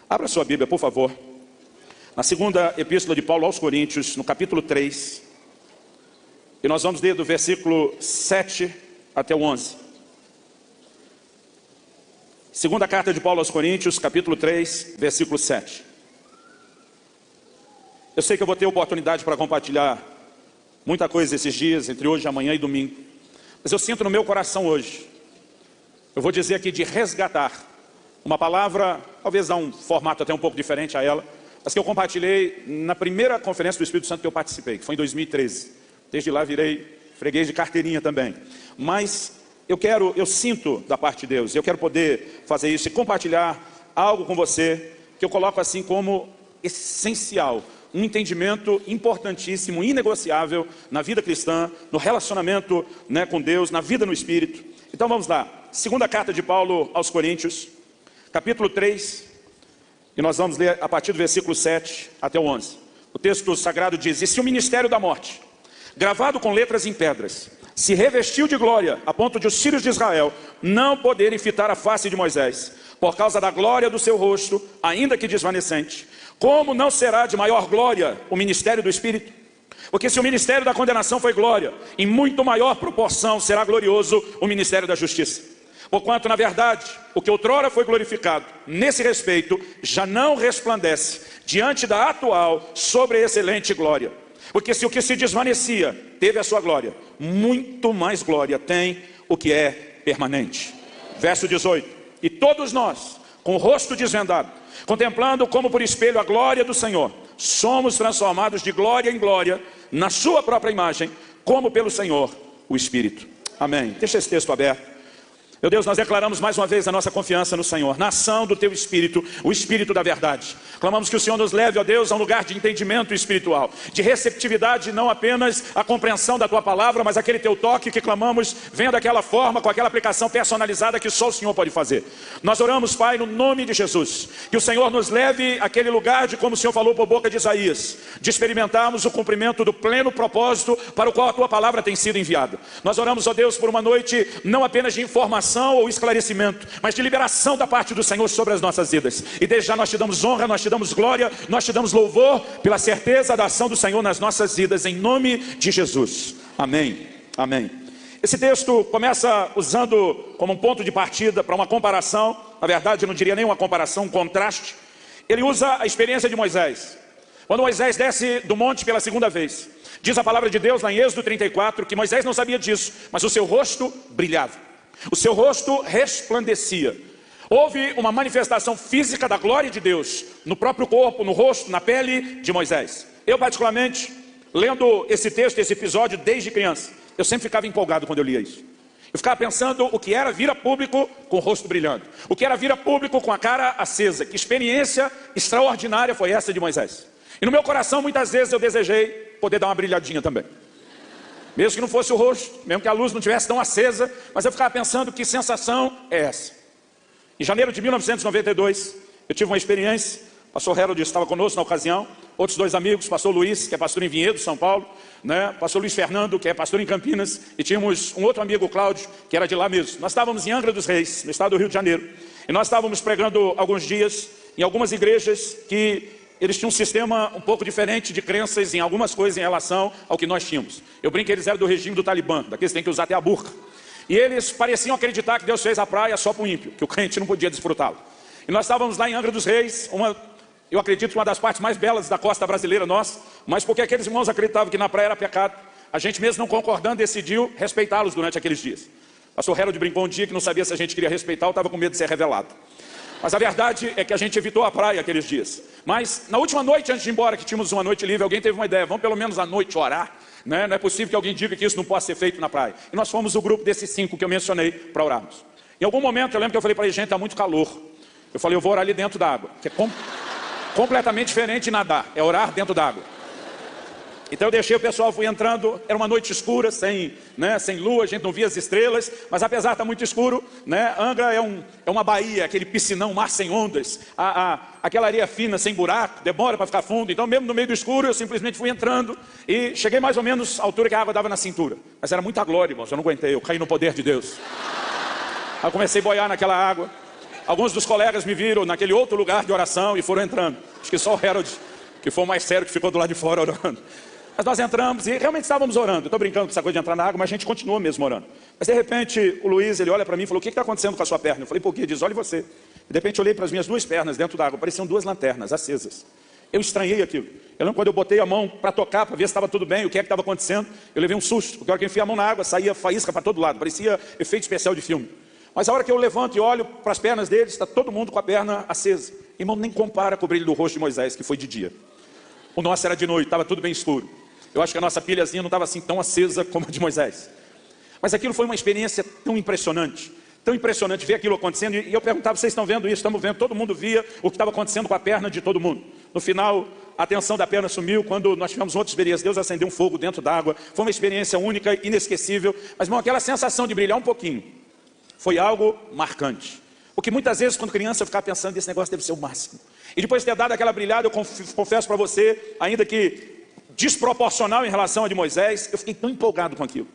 Abra sua Bíblia, por favor, na segunda epístola de Paulo aos Coríntios, no capítulo 3, e nós vamos ler do versículo 7 até o 11. Segunda carta de Paulo aos Coríntios, capítulo 3, versículo 7. Eu sei que eu vou ter oportunidade para compartilhar muita coisa esses dias, entre hoje, amanhã e domingo, mas eu sinto no meu coração hoje, eu vou dizer aqui de resgatar uma palavra, talvez dar um formato até um pouco diferente a ela, mas que eu compartilhei na primeira conferência do Espírito Santo que eu participei, que foi em 2013. Desde lá virei freguês de carteirinha também. Mas eu sinto da parte de Deus, eu quero poder fazer isso e compartilhar algo com você, que eu coloco assim como essencial, um entendimento importantíssimo, inegociável na vida cristã, no relacionamento, com Deus, na vida no Espírito. Então vamos lá, segunda carta de Paulo aos Coríntios, capítulo 3, e nós vamos ler a partir do versículo 7 até o 11. O texto sagrado diz: "E se o ministério da morte, gravado com letras em pedras, se revestiu de glória, a ponto de os filhos de Israel não poderem fitar a face de Moisés, por causa da glória do seu rosto, ainda que desvanecente, como não será de maior glória o ministério do Espírito? Porque se o ministério da condenação foi glória, em muito maior proporção será glorioso o ministério da justiça. Porquanto, na verdade, o que outrora foi glorificado, nesse respeito, já não resplandece diante da atual sobreexcelente glória. Porque se o que se desvanecia teve a sua glória, muito mais glória tem o que é permanente." Verso 18: "E todos nós, com o rosto desvendado, contemplando como por espelho a glória do Senhor, somos transformados de glória em glória, na sua própria imagem, como pelo Senhor, o Espírito." Amém. Deixa esse texto aberto. Meu Deus, nós declaramos mais uma vez a nossa confiança no Senhor, na ação do Teu Espírito, o Espírito da verdade. Clamamos que o Senhor nos leve, ó Deus, a um lugar de entendimento espiritual, de receptividade, não apenas a compreensão da Tua palavra, mas aquele Teu toque que clamamos, venha daquela forma, com aquela aplicação personalizada que só o Senhor pode fazer. Nós oramos, Pai, no nome de Jesus, que o Senhor nos leve àquele lugar de, como o Senhor falou por boca de Isaías, de experimentarmos o cumprimento do pleno propósito para o qual a Tua palavra tem sido enviada. Nós oramos, ó Deus, por uma noite não apenas de informação ou esclarecimento, mas de liberação da parte do Senhor sobre as nossas vidas. E desde já nós te damos honra, nós te damos glória, nós te damos louvor pela certeza da ação do Senhor nas nossas vidas, em nome de Jesus. Amém. Amém. Esse texto começa usando como um ponto de partida para uma comparação, na verdade eu não diria nem uma comparação, um contraste. Ele usa a experiência de Moisés. Quando Moisés desce do monte pela segunda vez, diz a palavra de Deus lá em Êxodo 34, que Moisés não sabia disso, mas o seu rosto brilhava. O seu rosto resplandecia. Houve uma manifestação física da glória de Deus no próprio corpo, no rosto, na pele de Moisés. Eu particularmente, lendo esse texto, esse episódio desde criança, eu sempre ficava empolgado quando eu lia isso. Eu ficava pensando o que era vir a público com o rosto brilhando, o que era vir a público com a cara acesa. Que experiência extraordinária foi essa de Moisés. E no meu coração muitas vezes eu desejei poder dar uma brilhadinha também. Mesmo que não fosse o rosto, mesmo que a luz não estivesse tão acesa, mas eu ficava pensando que sensação é essa. Em janeiro de 1992, eu tive uma experiência. Pastor Harold estava conosco na ocasião, outros dois amigos, pastor Luiz, que é pastor em Vinhedo, São Paulo, pastor Luiz Fernando, que é pastor em Campinas, e tínhamos um outro amigo, Cláudio, que era de lá mesmo. Nós estávamos em Angra dos Reis, no estado do Rio de Janeiro, e nós estávamos pregando alguns dias em algumas igrejas que eles tinham um sistema um pouco diferente de crenças em algumas coisas em relação ao que nós tínhamos. Eu brinco que eles eram do regime do Talibã, daqueles que tem que usar até a burca. E eles pareciam acreditar que Deus fez a praia só para o ímpio, que o crente não podia desfrutá-lo. E nós estávamos lá em Angra dos Reis, eu acredito que uma das partes mais belas da costa brasileira nossa, mas porque aqueles irmãos acreditavam que na praia era pecado, a gente mesmo não concordando decidiu respeitá-los durante aqueles dias. Pastor Harold brincou um dia que não sabia se a gente queria respeitar ou estava com medo de ser revelado. Mas a verdade é que a gente evitou a praia aqueles dias. Mas na última noite, antes de ir embora, que tínhamos uma noite livre, alguém teve uma ideia: vamos pelo menos à noite orar, Não é possível que alguém diga que isso não possa ser feito na praia. E nós fomos o grupo desses 5 que eu mencionei para orarmos. Em algum momento eu lembro que eu falei para eles: gente, está muito calor. Eu falei: eu vou orar ali dentro da água, que é completamente diferente de nadar, é orar dentro da água. Então eu deixei o pessoal, fui entrando, era uma noite escura, sem lua, a gente não via as estrelas, mas apesar de estar muito escuro, Angra é uma baía, aquele piscinão, mar sem ondas, aquela areia fina, sem buraco, demora para ficar fundo. Então mesmo no meio do escuro eu simplesmente fui entrando e cheguei mais ou menos à altura que a água dava na cintura. Mas era muita glória, irmãos, eu não aguentei, eu caí no poder de Deus. Aí eu comecei a boiar naquela água. Alguns dos colegas me viram naquele outro lugar de oração e foram entrando. Acho que só o Harold, que foi o mais sério, que ficou do lado de fora orando. Mas nós entramos e realmente estávamos orando. Eu estou brincando com essa coisa de entrar na água, mas a gente continua mesmo orando. Mas de repente o Luiz, ele olha para mim e falou: o que está acontecendo com a sua perna? Eu falei: por quê? Ele diz: olha você. E de repente eu olhei para as minhas duas pernas dentro da água, pareciam duas lanternas acesas. Eu estranhei aquilo. Eu lembro quando eu botei a mão para tocar, para ver se estava tudo bem, o que é que estava acontecendo, eu levei um susto, porque a hora que eu enfiei a mão na água, saía faísca para todo lado, parecia efeito especial de filme. Mas a hora que eu levanto e olho para as pernas deles, está todo mundo com a perna acesa. Irmão, nem compara com o brilho do rosto de Moisés, que foi de dia. O nosso era de noite, estava tudo bem escuro. Eu acho que a nossa pilhazinha não estava assim tão acesa como a de Moisés. Mas aquilo foi uma experiência tão impressionante ver aquilo acontecendo. E eu perguntava: vocês estão vendo isso? Estamos vendo. Todo mundo via o que estava acontecendo com a perna de todo mundo. No final, a tensão da perna sumiu. Quando nós tivemos outra experiência, Deus acendeu um fogo dentro d'água. Foi uma experiência única, inesquecível. Mas, irmão, aquela sensação de brilhar um pouquinho foi algo marcante. Porque muitas vezes, quando criança, eu ficava pensando: esse negócio deve ser o máximo. E depois de ter dado aquela brilhada, eu confesso para você, ainda que desproporcional em relação a de Moisés, eu fiquei tão empolgado com aquilo.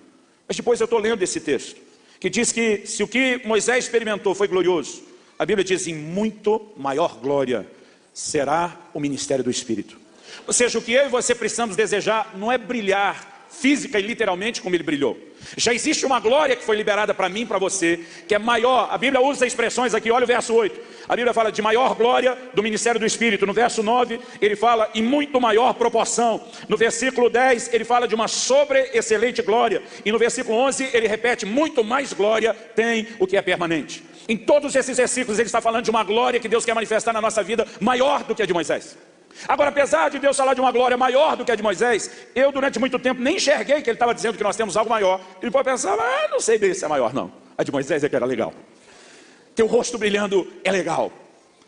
Mas depois eu estou lendo esse texto, que diz que se o que Moisés experimentou foi glorioso, a Bíblia diz: em muito maior glória será o ministério do Espírito. Ou seja, o que eu e você precisamos desejar não é brilhar física e literalmente como ele brilhou. Já existe uma glória que foi liberada para mim e para você, que é maior. A Bíblia usa expressões aqui, olha o verso 8. A Bíblia fala de maior glória do ministério do Espírito. No verso 9, ele fala em muito maior proporção. No versículo 10, ele fala de uma sobre-excelente glória. E no versículo 11, ele repete: muito mais glória tem o que é permanente. Em todos esses versículos, ele está falando de uma glória que Deus quer manifestar na nossa vida, maior do que a de Moisés. Agora, apesar de Deus falar de uma glória maior do que a de Moisés, eu durante muito tempo nem enxerguei que ele estava dizendo que nós temos algo maior. Ele pode pensar: não sei bem se é maior não. A de Moisés é que era legal. Teu rosto brilhando é legal.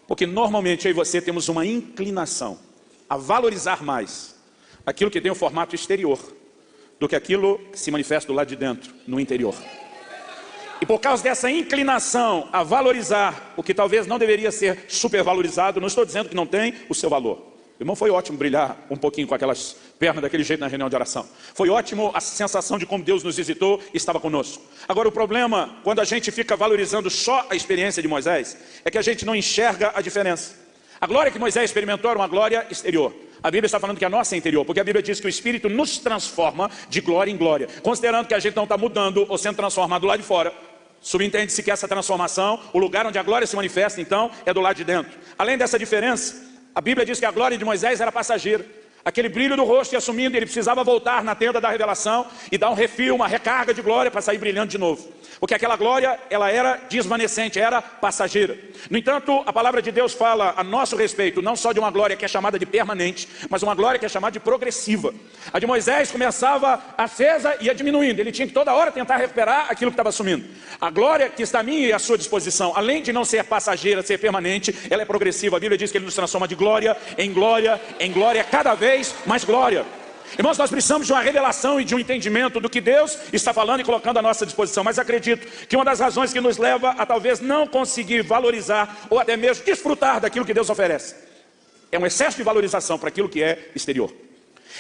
Porque normalmente eu e você temos uma inclinação a valorizar mais aquilo que tem o formato exterior do que aquilo que se manifesta do lado de dentro, no interior. E por causa dessa inclinação a valorizar o que talvez não deveria ser supervalorizado, não estou dizendo que não tem o seu valor. Irmão, foi ótimo brilhar um pouquinho com aquelas pernas daquele jeito na reunião de oração. Foi ótimo a sensação de como Deus nos visitou e estava conosco. Agora, o problema, quando a gente fica valorizando só a experiência de Moisés, é que a gente não enxerga a diferença. A glória que Moisés experimentou era uma glória exterior. A Bíblia está falando que a nossa é interior, porque a Bíblia diz que o Espírito nos transforma de glória em glória. Considerando que a gente não está mudando ou sendo transformado do lado de fora, subentende-se que essa transformação, o lugar onde a glória se manifesta, então, é do lado de dentro. Além dessa diferença, a Bíblia diz que a glória de Moisés era passageira. Aquele brilho do rosto ia sumindo, ele precisava voltar na tenda da revelação e dar um refil, uma recarga de glória para sair brilhando de novo. Porque aquela glória, ela era desvanecente, era passageira. No entanto, a palavra de Deus fala a nosso respeito, não só de uma glória que é chamada de permanente, mas uma glória que é chamada de progressiva. A de Moisés começava acesa e ia diminuindo. Ele tinha que toda hora tentar recuperar aquilo que estava sumindo. A glória que está a mim e à sua disposição, além de não ser passageira, ser permanente, ela é progressiva. A Bíblia diz que ele nos transforma de glória, em glória, cada vez mais glória. Irmãos, nós precisamos de uma revelação e de um entendimento do que Deus está falando e colocando à nossa disposição. Mas acredito que uma das razões que nos leva a talvez não conseguir valorizar ou até mesmo desfrutar daquilo que Deus oferece é um excesso de valorização para aquilo que é exterior.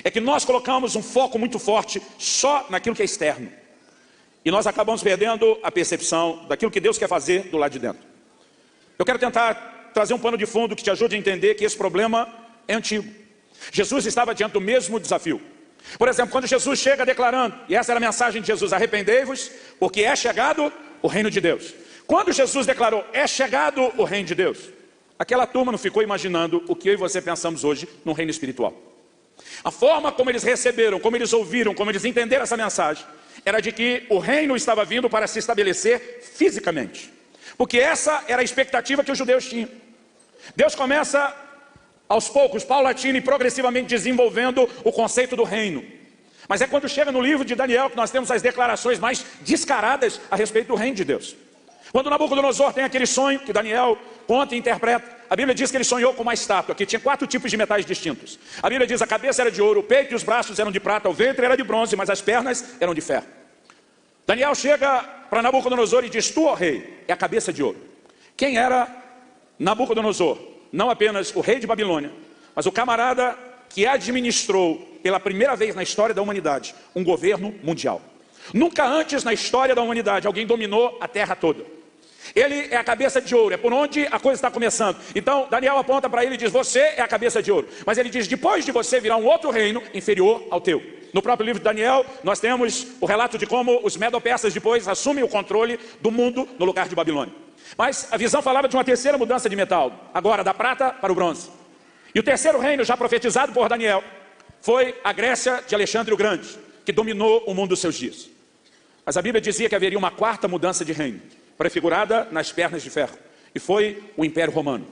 É que nós colocamos um foco muito forte só naquilo que é externo. E nós acabamos perdendo a percepção daquilo que Deus quer fazer do lado de dentro. Eu quero tentar trazer um pano de fundo que te ajude a entender que esse problema é antigo. Jesus estava diante do mesmo desafio. Por exemplo, quando Jesus chega declarando, e essa era a mensagem de Jesus: arrependei-vos, porque é chegado o reino de Deus. Quando Jesus declarou, é chegado o reino de Deus, aquela turma não ficou imaginando o que eu e você pensamos hoje no reino espiritual. A forma como eles receberam, como eles ouviram, como eles entenderam essa mensagem, era de que o reino estava vindo para se estabelecer fisicamente. Porque essa era a expectativa que os judeus tinham. Deus começa aos poucos, paulatino e progressivamente desenvolvendo o conceito do reino. Mas é quando chega no livro de Daniel que nós temos as declarações mais descaradas a respeito do reino de Deus. Quando Nabucodonosor tem aquele sonho que Daniel conta e interpreta, a Bíblia diz que ele sonhou com uma estátua que tinha 4 tipos de metais distintos. A Bíblia diz que a cabeça era de ouro, o peito e os braços eram de prata, o ventre era de bronze, mas as pernas eram de ferro. Daniel chega para Nabucodonosor e diz: tu, ó rei, é a cabeça de ouro. Quem era Nabucodonosor? Não apenas o rei de Babilônia, mas o camarada que administrou pela primeira vez na história da humanidade um governo mundial. Nunca antes na história da humanidade alguém dominou a terra toda. Ele é a cabeça de ouro, é por onde a coisa está começando. Então Daniel aponta para ele e diz, você é a cabeça de ouro. Mas ele diz, depois de você virá um outro reino inferior ao teu. No próprio livro de Daniel, nós temos o relato de como os medo-persas depois assumem o controle do mundo no lugar de Babilônia. Mas a visão falava de uma terceira mudança de metal, agora da prata para o bronze. E o terceiro reino, já profetizado por Daniel, foi a Grécia de Alexandre o Grande, que dominou o mundo dos seus dias. Mas a Bíblia dizia que haveria uma quarta mudança de reino, prefigurada nas pernas de ferro, e foi o Império Romano.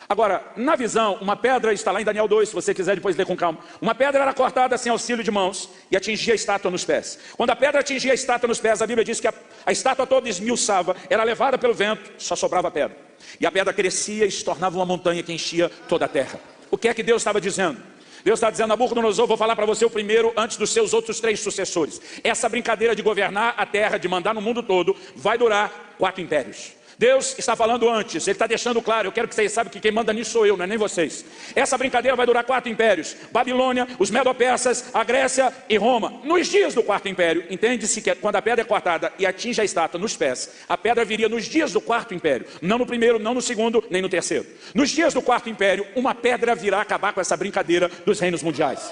Agora, na visão, uma pedra, está lá em Daniel 2, se você quiser depois ler com calma. Uma pedra era cortada sem auxílio de mãos e atingia a estátua nos pés. Quando a pedra atingia a estátua nos pés, a Bíblia diz que a estátua toda esmiuçava, era levada pelo vento, só sobrava a pedra. E a pedra crescia e se tornava uma montanha que enchia toda a terra. O que é que Deus estava dizendo? Deus está dizendo, Nabucodonosor, vou falar para você o primeiro antes dos seus outros 3 sucessores. Essa brincadeira de governar a terra, de mandar no mundo todo, vai durar 4 impérios. Deus está falando antes, Ele está deixando claro, eu quero que vocês saibam que quem manda nisso sou eu, não é nem vocês. Essa brincadeira vai durar 4 impérios, Babilônia, os Medo-Persas, a Grécia e Roma. Nos dias do 4º império, entende-se que quando a pedra é cortada e atinge a estátua nos pés, a pedra viria nos dias do 4º império, não no primeiro, não no segundo, nem no terceiro. Nos dias do 4º império, uma pedra virá acabar com essa brincadeira dos reinos mundiais.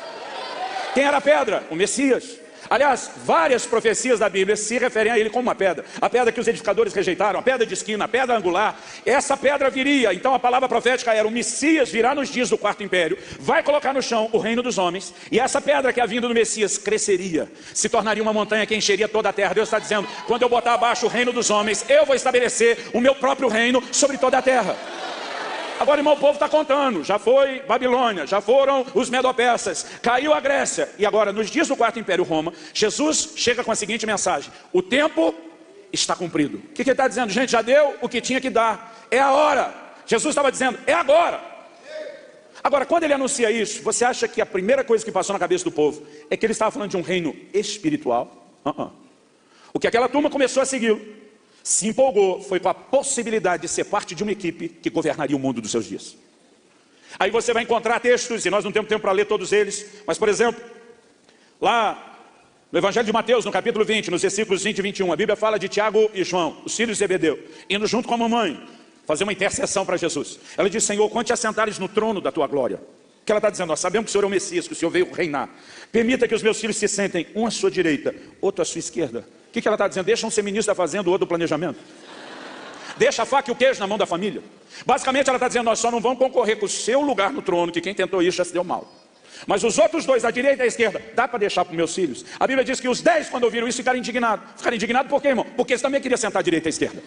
Quem era a pedra? O Messias. Aliás, várias profecias da Bíblia se referem a ele como uma pedra. A pedra que os edificadores rejeitaram, a pedra de esquina, a pedra angular. Essa pedra viria, então a palavra profética era, o Messias virá nos dias do 4º império, vai colocar no chão o reino dos homens, e essa pedra que é a vinda do Messias cresceria, se tornaria uma montanha que encheria toda a terra. Deus está dizendo, quando eu botar abaixo o reino dos homens, eu vou estabelecer o meu próprio reino sobre toda a terra. Agora, irmão, o povo está contando, já foi Babilônia, já foram os Medo-Persas, caiu a Grécia, e agora, nos dias do 4º Império Roma, Jesus chega com a seguinte mensagem, o tempo está cumprido. O que ele está dizendo? Gente, já deu o que tinha que dar, é a hora. Jesus estava dizendo, é agora. Agora, quando ele anuncia isso, você acha que a primeira coisa que passou na cabeça do povo é que ele estava falando de um reino espiritual? O que aquela turma começou a segui-lo, se empolgou, foi com a possibilidade de ser parte de uma equipe que governaria o mundo dos seus dias. Aí você vai encontrar textos, e nós não temos tempo para ler todos eles, mas por exemplo, lá no Evangelho de Mateus, no capítulo 20, nos versículos 20 e 21, a Bíblia fala de Tiago e João, os filhos de Zebedeu, indo junto com a mamãe, fazer uma intercessão para Jesus. Ela diz, Senhor, quando te assentares no trono da tua glória, que ela está dizendo, nós sabemos que o Senhor é o Messias, que o Senhor veio reinar, permita que os meus filhos se sentem, um à sua direita, outro à sua esquerda. O que ela está dizendo? Deixa um ser ministro da fazenda, o outro do planejamento. Deixa a faca e o queijo na mão da família. Basicamente ela está dizendo, nós só não vamos concorrer com o seu lugar no trono, que quem tentou isso já se deu mal. Mas os outros 2, a direita e a esquerda, dá para deixar para os meus filhos. A Bíblia diz que os 10, quando ouviram isso, ficaram indignados. Ficaram indignados por quê, irmão? Porque eles também queriam sentar à direita e à esquerda.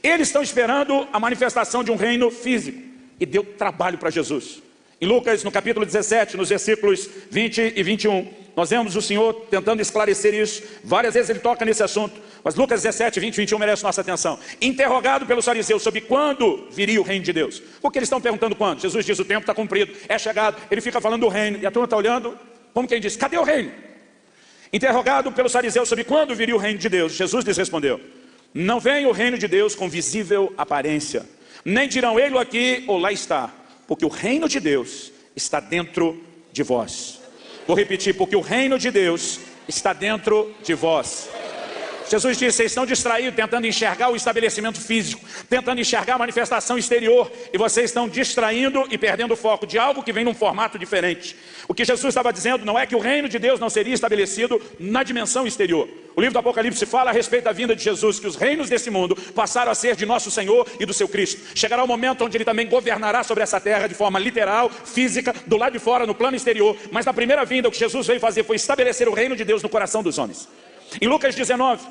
Eles estão esperando a manifestação de um reino físico. E deu trabalho para Jesus. Em Lucas, no capítulo 17, nos versículos 20 e 21, nós vemos o Senhor tentando esclarecer isso. Várias vezes ele toca nesse assunto, mas Lucas 17, 20 e 21 merece nossa atenção. Interrogado pelos fariseus sobre quando viria o reino de Deus. Porque eles estão perguntando quando. Jesus diz, o tempo está cumprido, é chegado. Ele fica falando do reino, e a turma está olhando, como quem diz, cadê o reino? Interrogado pelos fariseus sobre quando viria o reino de Deus, Jesus lhes respondeu, não vem o reino de Deus com visível aparência, nem dirão, ele aqui ou lá está. Porque o reino de Deus está dentro de vós. Vou repetir, porque o reino de Deus está dentro de vós. Jesus disse, vocês estão distraídos tentando enxergar o estabelecimento físico, tentando enxergar a manifestação exterior, e vocês estão distraindo e perdendo o foco de algo que vem num formato diferente. O que Jesus estava dizendo não é que o reino de Deus não seria estabelecido na dimensão exterior. O livro do Apocalipse fala a respeito da vinda de Jesus, que os reinos desse mundo passaram a ser de nosso Senhor e do seu Cristo. Chegará o momento onde ele também governará sobre essa terra de forma literal, física, do lado de fora, no plano exterior. Mas na primeira vinda, o que Jesus veio fazer foi estabelecer o reino de Deus no coração dos homens. Em Lucas 19,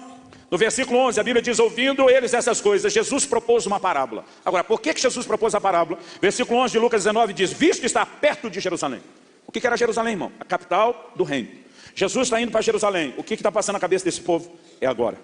no versículo 11, a Bíblia diz, ouvindo eles essas coisas, Jesus propôs uma parábola. Agora, por que Jesus propôs a parábola? Versículo 11 de Lucas 19 diz, visto está perto de Jerusalém. O que era Jerusalém, irmão? A capital do reino. Jesus está indo para Jerusalém. O que está passando na cabeça desse povo? É agora.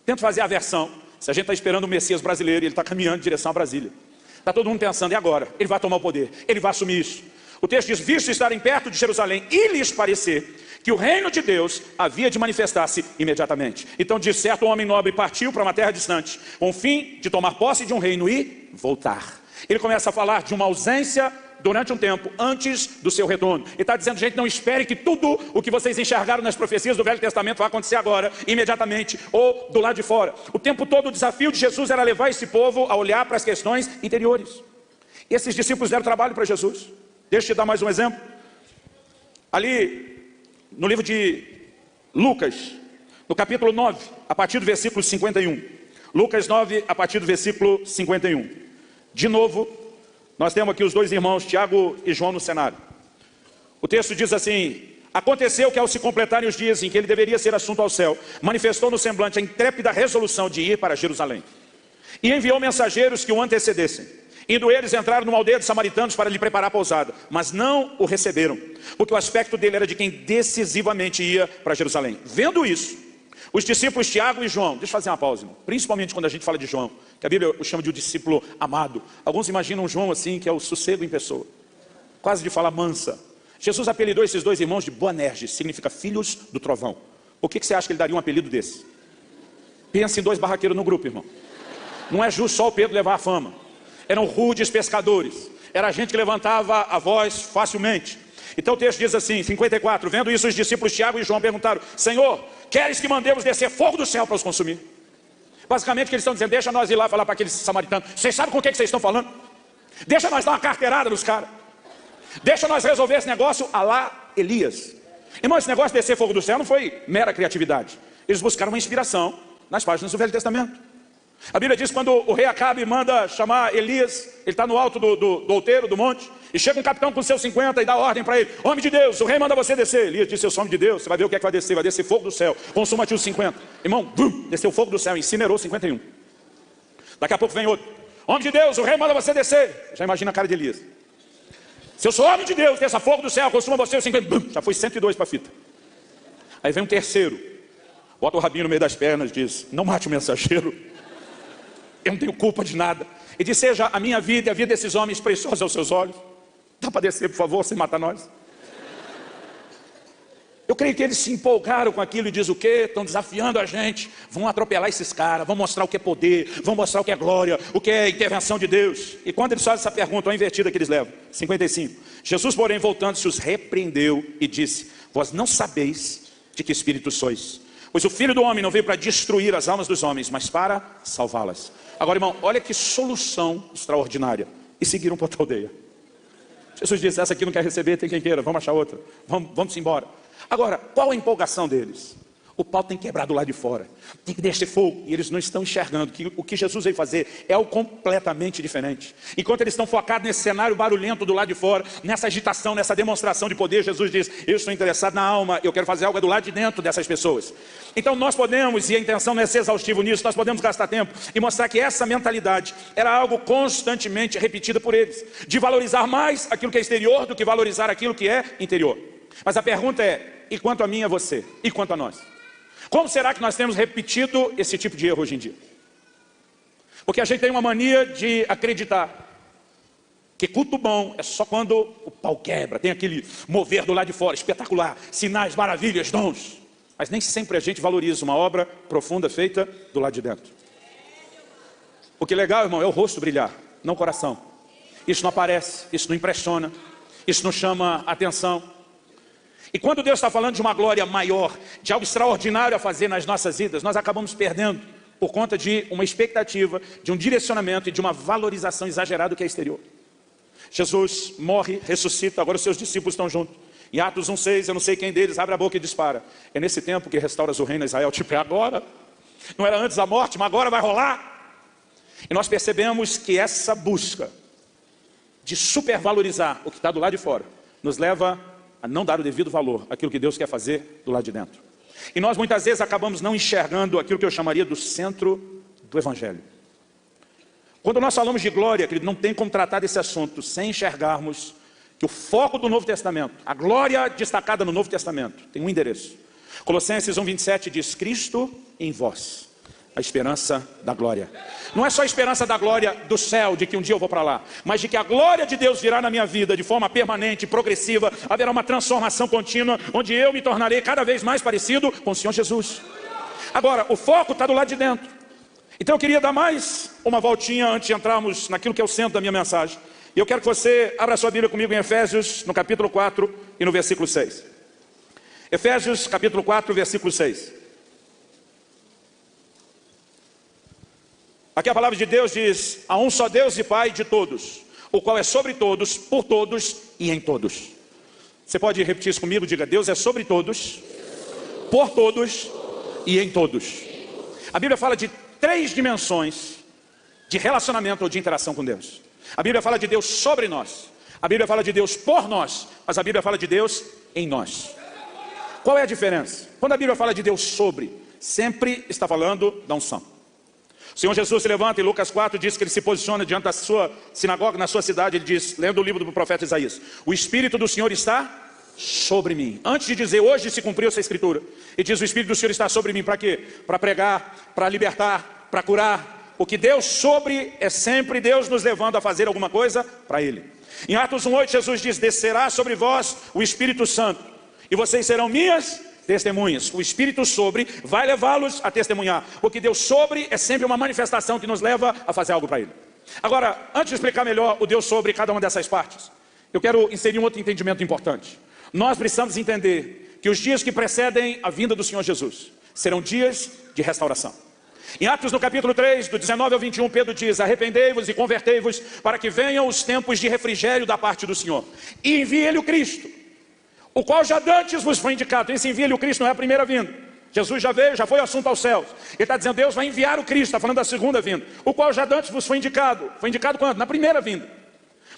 Tento fazer a versão. Se a gente está esperando o Messias brasileiro, ele está caminhando em direção a Brasília. Está todo mundo pensando, e agora? Ele vai tomar o poder, ele vai assumir isso. O texto diz, visto estarem perto de Jerusalém e lhes parecer que o reino de Deus havia de manifestar-se imediatamente. Então diz, certo homem nobre partiu para uma terra distante, com o fim de tomar posse de um reino e voltar. Ele começa a falar de uma ausência durante um tempo, antes do seu retorno. Ele está dizendo, gente, não espere que tudo o que vocês enxergaram nas profecias do Velho Testamento vai acontecer agora, imediatamente, ou do lado de fora. O tempo todo o desafio de Jesus era levar esse povo a olhar para as questões interiores. E esses discípulos deram trabalho para Jesus. Deixa eu te dar mais um exemplo. Ali, no livro de Lucas, no capítulo 9, a partir do versículo 51. Lucas 9, a partir do versículo 51. De novo, nós temos aqui os dois irmãos, Tiago e João, no cenário. O texto diz assim: aconteceu que ao se completarem os dias em que ele deveria ser assunto ao céu, manifestou no semblante a intrépida resolução de ir para Jerusalém. E enviou mensageiros que o antecedessem. Indo eles, entraram numa aldeia de samaritanos para lhe preparar a pousada, mas não o receberam, porque o aspecto dele era de quem decisivamente ia para Jerusalém. Vendo isso, os discípulos Tiago e João, deixa eu fazer uma pausa, irmão. Principalmente quando a gente fala de João, que a Bíblia o chama de um discípulo amado. Alguns imaginam João assim, que é o sossego em pessoa, quase de falar mansa. Jesus apelidou esses dois irmãos de Boanerges, significa filhos do trovão. Por que você acha que ele daria um apelido desse? Pensa em dois barraqueiros no grupo, irmão. Não é justo só o Pedro levar a fama. Eram rudes pescadores, era gente que levantava a voz facilmente. Então o texto diz assim, 54, vendo isso os discípulos Tiago e João perguntaram: Senhor, queres que mandemos descer fogo do céu para os consumir? Basicamente o que eles estão dizendo: deixa nós ir lá falar para aqueles samaritanos, vocês sabem com o que vocês estão falando? Deixa nós dar uma carteirada nos caras, deixa nós resolver esse negócio a lá Elias. Irmão, esse negócio de descer fogo do céu não foi mera criatividade, eles buscaram uma inspiração nas páginas do Velho Testamento. A Bíblia diz que quando o rei Acabe manda chamar Elias, ele está no alto do outeiro, do monte, e chega um capitão com seus 50 e dá ordem para ele: homem de Deus, o rei manda você descer. Elias disse: eu sou homem de Deus, você vai ver o que é que vai descer fogo do céu, consuma-te os 50. Irmão, desceu fogo do céu, incinerou 51. Daqui a pouco vem outro: homem de Deus, o rei manda você descer. Já imagina a cara de Elias: se eu sou homem de Deus, desça fogo do céu, consuma você os 50. Já foi 102 para a fita. Aí vem um terceiro, bota o rabinho no meio das pernas e diz: não mate o mensageiro, eu não tenho culpa de nada. E diz: seja a minha vida e a vida desses homens preciosos aos seus olhos. Dá para descer, por favor, sem matar nós? Eu creio que eles se empolgaram com aquilo e diz o quê? Estão desafiando a gente, vão atropelar esses caras, vão mostrar o que é poder, vão mostrar o que é glória, o que é intervenção de Deus. E quando eles fazem essa pergunta, olha a invertida que eles levam, 55. Jesus, porém, voltando-se, os repreendeu e disse: vós não sabeis de que espírito sois, pois o Filho do Homem não veio para destruir as almas dos homens, mas para salvá-las. Agora, irmão, olha que solução extraordinária. E seguiram para outra aldeia. Jesus disse: essa aqui não quer receber, tem quem queira, vamos achar outra, vamos embora. Agora, qual a empolgação deles? O pau tem que quebrar do lado de fora, tem que descer fogo. E eles não estão enxergando que o que Jesus veio fazer é algo completamente diferente. Enquanto eles estão focados nesse cenário barulhento do lado de fora, nessa agitação, nessa demonstração de poder, Jesus diz: eu estou interessado na alma, eu quero fazer algo do lado de dentro dessas pessoas. Então nós podemos, e a intenção não é ser exaustivo nisso, nós podemos gastar tempo e mostrar que essa mentalidade era algo constantemente repetida por eles, de valorizar mais aquilo que é exterior do que valorizar aquilo que é interior. Mas a pergunta é: e quanto a mim e a você? E quanto a nós? Como será que nós temos repetido esse tipo de erro hoje em dia? Porque a gente tem uma mania de acreditar que culto bom é só quando o pau quebra, tem aquele mover do lado de fora, espetacular, sinais, maravilhas, dons. Mas nem sempre a gente valoriza uma obra profunda feita do lado de dentro. O que é legal, irmão, é o rosto brilhar, não o coração. Isso não aparece, isso não impressiona, isso não chama atenção. E quando Deus está falando de uma glória maior, de algo extraordinário a fazer nas nossas vidas, nós acabamos perdendo por conta de uma expectativa, de um direcionamento e de uma valorização exagerada do que é exterior. Jesus morre, ressuscita, agora os seus discípulos estão juntos. Em Atos 1,6, eu não sei quem deles abre a boca e dispara: é nesse tempo que restauras o reino a Israel. Tipo, é agora? Não era antes da morte, mas agora vai rolar? E nós percebemos que essa busca de supervalorizar o que está do lado de fora nos leva a não dar o devido valor àquilo que Deus quer fazer do lado de dentro. E nós muitas vezes acabamos não enxergando aquilo que eu chamaria do centro do Evangelho. Quando nós falamos de glória, querido, não tem como tratar desse assunto sem enxergarmos que o foco do Novo Testamento, a glória destacada no Novo Testamento, tem um endereço. Colossenses 1,27 diz: Cristo em vós, a esperança da glória. Não é só a esperança da glória do céu, de que um dia eu vou para lá, mas de que a glória de Deus virá na minha vida de forma permanente, progressiva. Haverá uma transformação contínua, onde eu me tornarei cada vez mais parecido com o Senhor Jesus. Agora, o foco está do lado de dentro. Então eu queria dar mais uma voltinha antes de entrarmos naquilo que é o centro da minha mensagem. E eu quero que você abra sua Bíblia comigo em Efésios, no capítulo 4 e no versículo 6. Efésios, capítulo 4, versículo 6. Aqui a palavra de Deus diz: há um só Deus e Pai de todos, o qual é sobre todos, por todos e em todos. Você pode repetir isso comigo? Diga: Deus é sobre todos, por todos e em todos. A Bíblia fala de 3 dimensões de relacionamento ou de interação com Deus. A Bíblia fala de Deus sobre nós, a Bíblia fala de Deus por nós, mas a Bíblia fala de Deus em nós. Qual é a diferença? Quando a Bíblia fala de Deus sobre, sempre está falando da unção. O Senhor Jesus se levanta em Lucas 4, diz que ele se posiciona diante da sua sinagoga, na sua cidade. Ele diz, lendo o livro do profeta Isaías: o Espírito do Senhor está sobre mim. Antes de dizer, hoje se cumpriu essa escritura, ele diz, o Espírito do Senhor está sobre mim. Para quê? Para pregar, para libertar, para curar. Porque Deus sobre é sempre Deus nos levando a fazer alguma coisa para Ele. Em Atos 1:8, Jesus diz, descerá sobre vós o Espírito Santo, e vocês serão minhas testemunhas. O Espírito sobre vai levá-los a testemunhar, porque Deus sobre é sempre uma manifestação que nos leva a fazer algo para Ele. Agora, antes de explicar melhor o Deus sobre cada uma dessas partes, eu quero inserir um outro entendimento importante. Nós precisamos entender que os dias que precedem a vinda do Senhor Jesus serão dias de restauração. Em Atos no capítulo 3, do 19 ao 21, Pedro diz, arrependei-vos e convertei-vos para que venham os tempos de refrigério da parte do Senhor. E envie-lhe o Cristo, o qual já dantes vos foi indicado. Esse envia-lhe o Cristo não é a primeira vinda. Jesus já veio, já foi assunto aos céus. Ele está dizendo, Deus vai enviar o Cristo, está falando da segunda vinda. O qual já dantes vos foi indicado. Foi indicado quando? Na primeira vinda.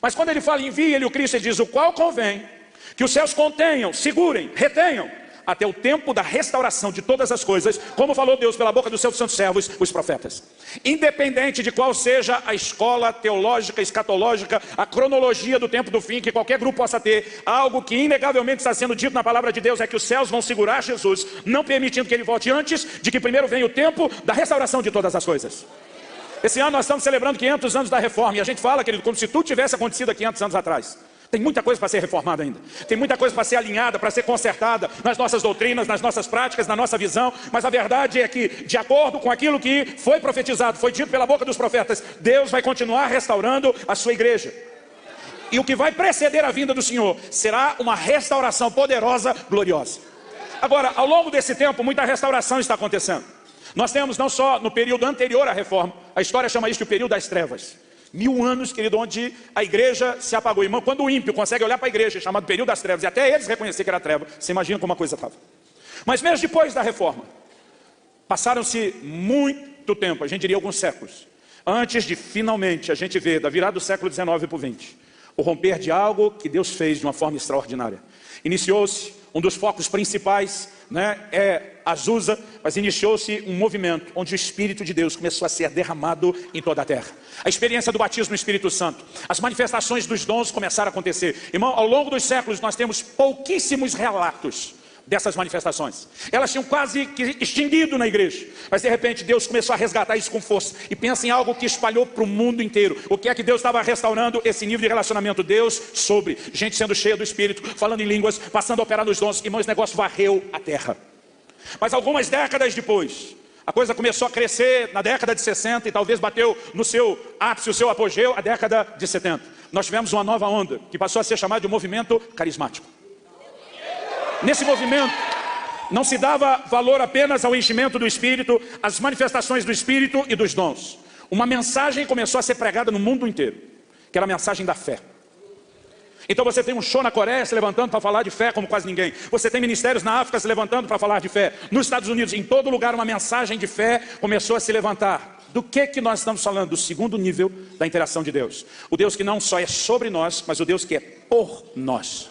Mas quando ele fala envia-lhe o Cristo, ele diz, o qual convém que os céus contenham, segurem, retenham, até o tempo da restauração de todas as coisas, como falou Deus pela boca dos seus santos servos, os profetas. Independente de qual seja a escola teológica, escatológica, a cronologia do tempo do fim que qualquer grupo possa ter, algo que inegavelmente está sendo dito na palavra de Deus é que os céus vão segurar Jesus, não permitindo que ele volte antes de que primeiro venha o tempo da restauração de todas as coisas. Esse ano nós estamos celebrando 500 anos da reforma, e a gente fala, querido, como se tudo tivesse acontecido há 500 anos atrás. Tem muita coisa para ser reformada ainda. Tem muita coisa para ser alinhada, para ser consertada nas nossas doutrinas, nas nossas práticas, na nossa visão. Mas a verdade é que, de acordo com aquilo que foi profetizado, foi dito pela boca dos profetas, Deus vai continuar restaurando a sua igreja. E o que vai preceder a vinda do Senhor será uma restauração poderosa, gloriosa. Agora, ao longo desse tempo, muita restauração está acontecendo. Nós temos não só no período anterior à reforma, a história chama isso de o período das trevas. 1000 anos, querido, onde a igreja se apagou. Irmão, quando o ímpio consegue olhar para a igreja, chamado período das trevas, e até eles reconhecer que era treva, você imagina como a coisa estava. Mas mesmo depois da reforma, passaram-se muito tempo, a gente diria alguns séculos, antes de finalmente a gente ver, da virada do século XIX para o XX, o romper de algo que Deus fez de uma forma extraordinária. Iniciou-se, um dos focos principais, é Azusa, mas iniciou-se um movimento onde o Espírito de Deus começou a ser derramado em toda a terra. A experiência do batismo no Espírito Santo, as manifestações dos dons começaram a acontecer. Irmão, ao longo dos séculos nós temos pouquíssimos relatos dessas manifestações. Elas tinham quase que extinguido na igreja, mas de repente Deus começou a resgatar isso com força. E pensa em algo que espalhou para o mundo inteiro. O que é que Deus estava restaurando? Esse nível de relacionamento. Deus sobre, gente sendo cheia do Espírito, falando em línguas, passando a operar nos dons. Irmão, esse negócio varreu a terra. Mas algumas décadas depois, a coisa começou a crescer na década de 60 e talvez bateu no seu ápice, o seu apogeu, a década de 70. Nós tivemos uma nova onda que passou a ser chamada de movimento carismático. Nesse movimento, não se dava valor apenas ao enchimento do Espírito, às manifestações do Espírito e dos dons. Uma mensagem começou a ser pregada no mundo inteiro, que era a mensagem da fé. Então você tem um show na Coreia se levantando para falar de fé como quase ninguém. Você tem ministérios na África se levantando para falar de fé. Nos Estados Unidos, em todo lugar, uma mensagem de fé começou a se levantar. Do que nós estamos falando? Do segundo nível da interação de Deus. O Deus que não só é sobre nós, mas o Deus que é por nós.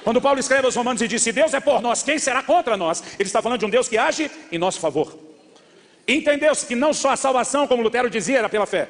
Quando Paulo escreve aos Romanos e diz, se Deus é por nós, quem será contra nós? Ele está falando de um Deus que age em nosso favor. Entendeu-se que não só a salvação, como Lutero dizia, era pela fé,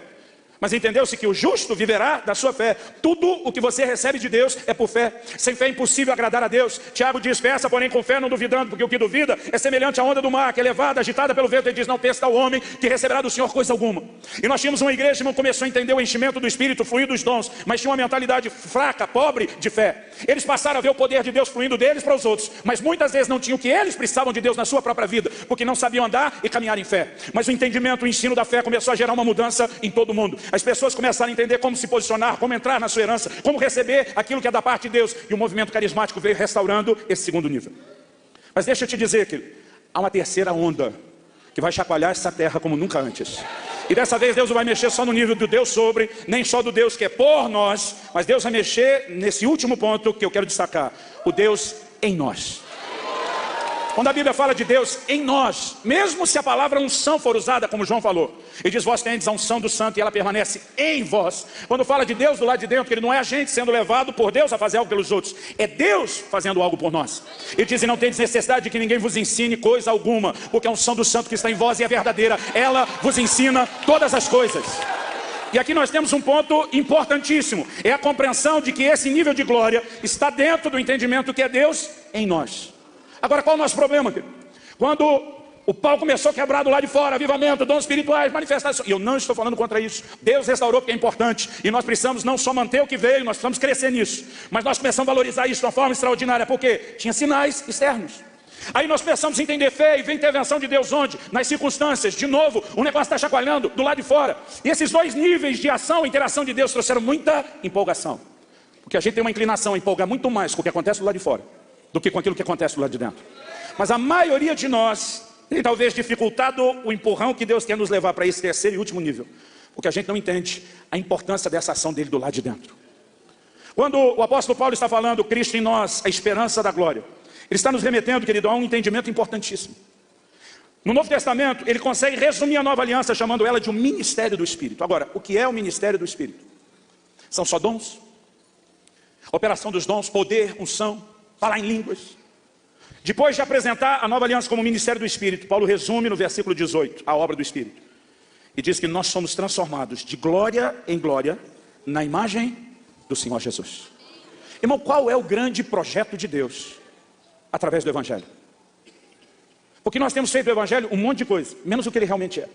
mas entendeu-se que o justo viverá da sua fé. Tudo o que você recebe de Deus é por fé. Sem fé é impossível agradar a Deus. Tiago diz, peça, porém com fé, não duvidando, porque o que duvida é semelhante à onda do mar, que é levada, agitada pelo vento. Ele diz, não pensa tal homem que receberá do Senhor coisa alguma. E nós tínhamos uma igreja que começou a entender o enchimento do Espírito, fluir dos dons, mas tinha uma mentalidade fraca, pobre de fé. Eles passaram a ver o poder de Deus fluindo deles para os outros, mas muitas vezes não tinham o que eles precisavam de Deus na sua própria vida, porque não sabiam andar e caminhar em fé. Mas o entendimento, o ensino da fé começou a gerar uma mudança em todo o mundo. as pessoas começaram a entender como se posicionar, como entrar na sua herança, como receber aquilo que é da parte de Deus. E o movimento carismático veio restaurando esse segundo nível. Mas deixa eu te dizer que há uma terceira onda que vai chacoalhar essa terra como nunca antes. E dessa vez Deus não vai mexer só no nível do Deus sobre, nem só do Deus que é por nós, mas Deus vai mexer nesse último ponto que eu quero destacar: o Deus em nós. Quando a Bíblia fala de Deus em nós, mesmo se a palavra unção for usada, como João falou, e diz: vós tendes a unção do santo e ela permanece em vós. Quando fala de Deus do lado de dentro, ele não é a gente sendo levado por Deus a fazer algo pelos outros, é Deus fazendo algo por nós. E diz: e não tendes necessidade de que ninguém vos ensine coisa alguma, porque a unção do santo que está em vós é verdadeira, ela vos ensina todas as coisas. E aqui nós temos um ponto importantíssimo, é a compreensão de que esse nível de glória está dentro do entendimento que é Deus em nós. Agora, qual é o nosso problema, querido? Quando o pau começou a quebrar do lado de fora, avivamento, dons espirituais, manifestações, e eu não estou falando contra isso, Deus restaurou porque é importante, e nós precisamos não só manter o que veio, nós precisamos crescer nisso, mas nós começamos a valorizar isso de uma forma extraordinária, porque tinha sinais externos. Aí nós precisamos entender fé, e vem intervenção de Deus onde? Nas circunstâncias. De novo, o negócio está chacoalhando do lado de fora. E esses dois níveis de ação e interação de Deus trouxeram muita empolgação, porque a gente tem uma inclinação a empolgar muito mais com o que acontece do lado de fora do que com aquilo que acontece do lado de dentro. Mas a maioria de nós tem talvez dificultado o empurrão que Deus quer nos levar para esse terceiro e último nível, porque a gente não entende a importância dessa ação dele do lado de dentro. Quando o apóstolo Paulo está falando Cristo em nós, a esperança da glória, ele está nos remetendo, querido, a um entendimento importantíssimo. No Novo Testamento, ele consegue resumir a nova aliança chamando ela de um ministério do Espírito. Agora, o que é o ministério do Espírito? São só dons? Operação dos dons, poder, unção, falar em línguas. Depois de apresentar a nova aliança como ministério do Espírito, Paulo resume no versículo 18 a obra do Espírito. E diz que nós somos transformados de glória em glória na imagem do Senhor Jesus. Irmão, qual é o grande projeto de Deus através do Evangelho? Porque nós temos feito do Evangelho um monte de coisa, menos o que ele realmente é.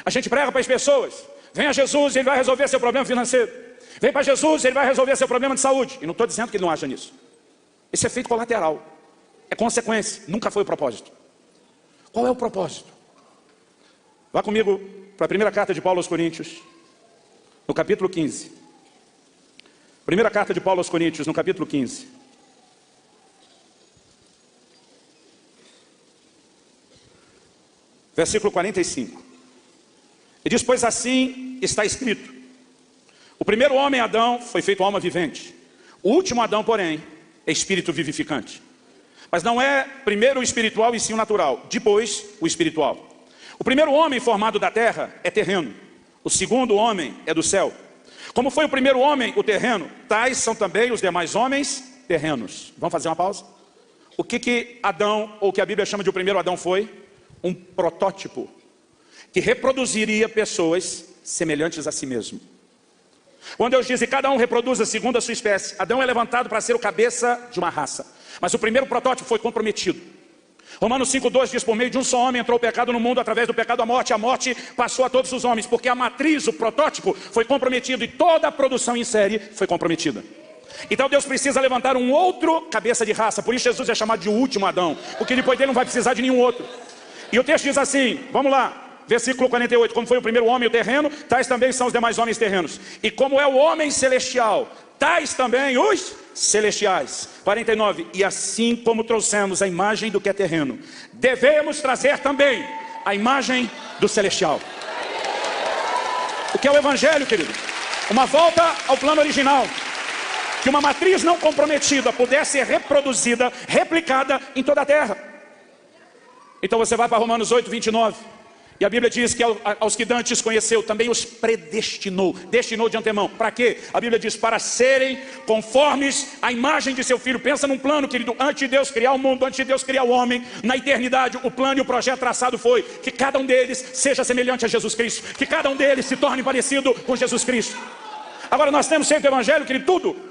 A gente prega para as pessoas: vem a Jesus, ele vai resolver seu problema financeiro. Vem para Jesus, ele vai resolver seu problema de saúde. E não estou dizendo que ele não acha nisso. Esse é efeito colateral, é consequência, nunca foi o propósito. Qual é o propósito? Vá comigo para a primeira carta de Paulo aos Coríntios, no capítulo 15. Primeira carta de Paulo aos Coríntios, no capítulo 15. Versículo 45. Ele diz: pois assim está escrito: o primeiro homem, Adão, foi feito alma vivente. O último Adão, porém, é espírito vivificante. Mas não é primeiro o espiritual e sim o natural, depois o espiritual. O primeiro homem formado da terra é terreno, o segundo homem é do céu. Como foi o primeiro homem o terreno, tais são também os demais homens terrenos. Vamos fazer uma pausa? O que Adão, ou que a Bíblia chama de o primeiro Adão, foi? Um protótipo que reproduziria pessoas semelhantes a si mesmo. Quando Deus diz que cada um reproduza segundo a sua espécie, Adão é levantado para ser o cabeça de uma raça. Mas o primeiro protótipo foi comprometido. Romanos 5,2 diz: por meio de um só homem entrou o pecado no mundo, através do pecado a morte passou a todos os homens, porque a matriz, o protótipo, foi comprometido e toda a produção em série foi comprometida. Então Deus precisa levantar um outro cabeça de raça. Por isso Jesus é chamado de o último Adão, porque depois dele não vai precisar de nenhum outro. E o texto diz assim, vamos lá, versículo 48, como foi o primeiro homem o terreno, tais também são os demais homens terrenos. E como é o homem celestial, tais também os celestiais. 49, e assim como trouxemos a imagem do que é terreno, devemos trazer também a imagem do celestial. O que é o Evangelho, querido? Uma volta ao plano original. Que uma matriz não comprometida pudesse ser reproduzida, replicada em toda a terra. Então você vai para Romanos 8, 29. E a Bíblia diz que aos que dantes conheceu, também os predestinou. Destinou de antemão. Para quê? A Bíblia diz: para serem conformes à imagem de seu Filho. Pensa num plano, querido. Antes de Deus criar o mundo, antes de Deus criar o homem, na eternidade, o plano e o projeto traçado foi que cada um deles seja semelhante a Jesus Cristo. Que cada um deles se torne parecido com Jesus Cristo. Agora nós temos feito o Evangelho, querido, tudo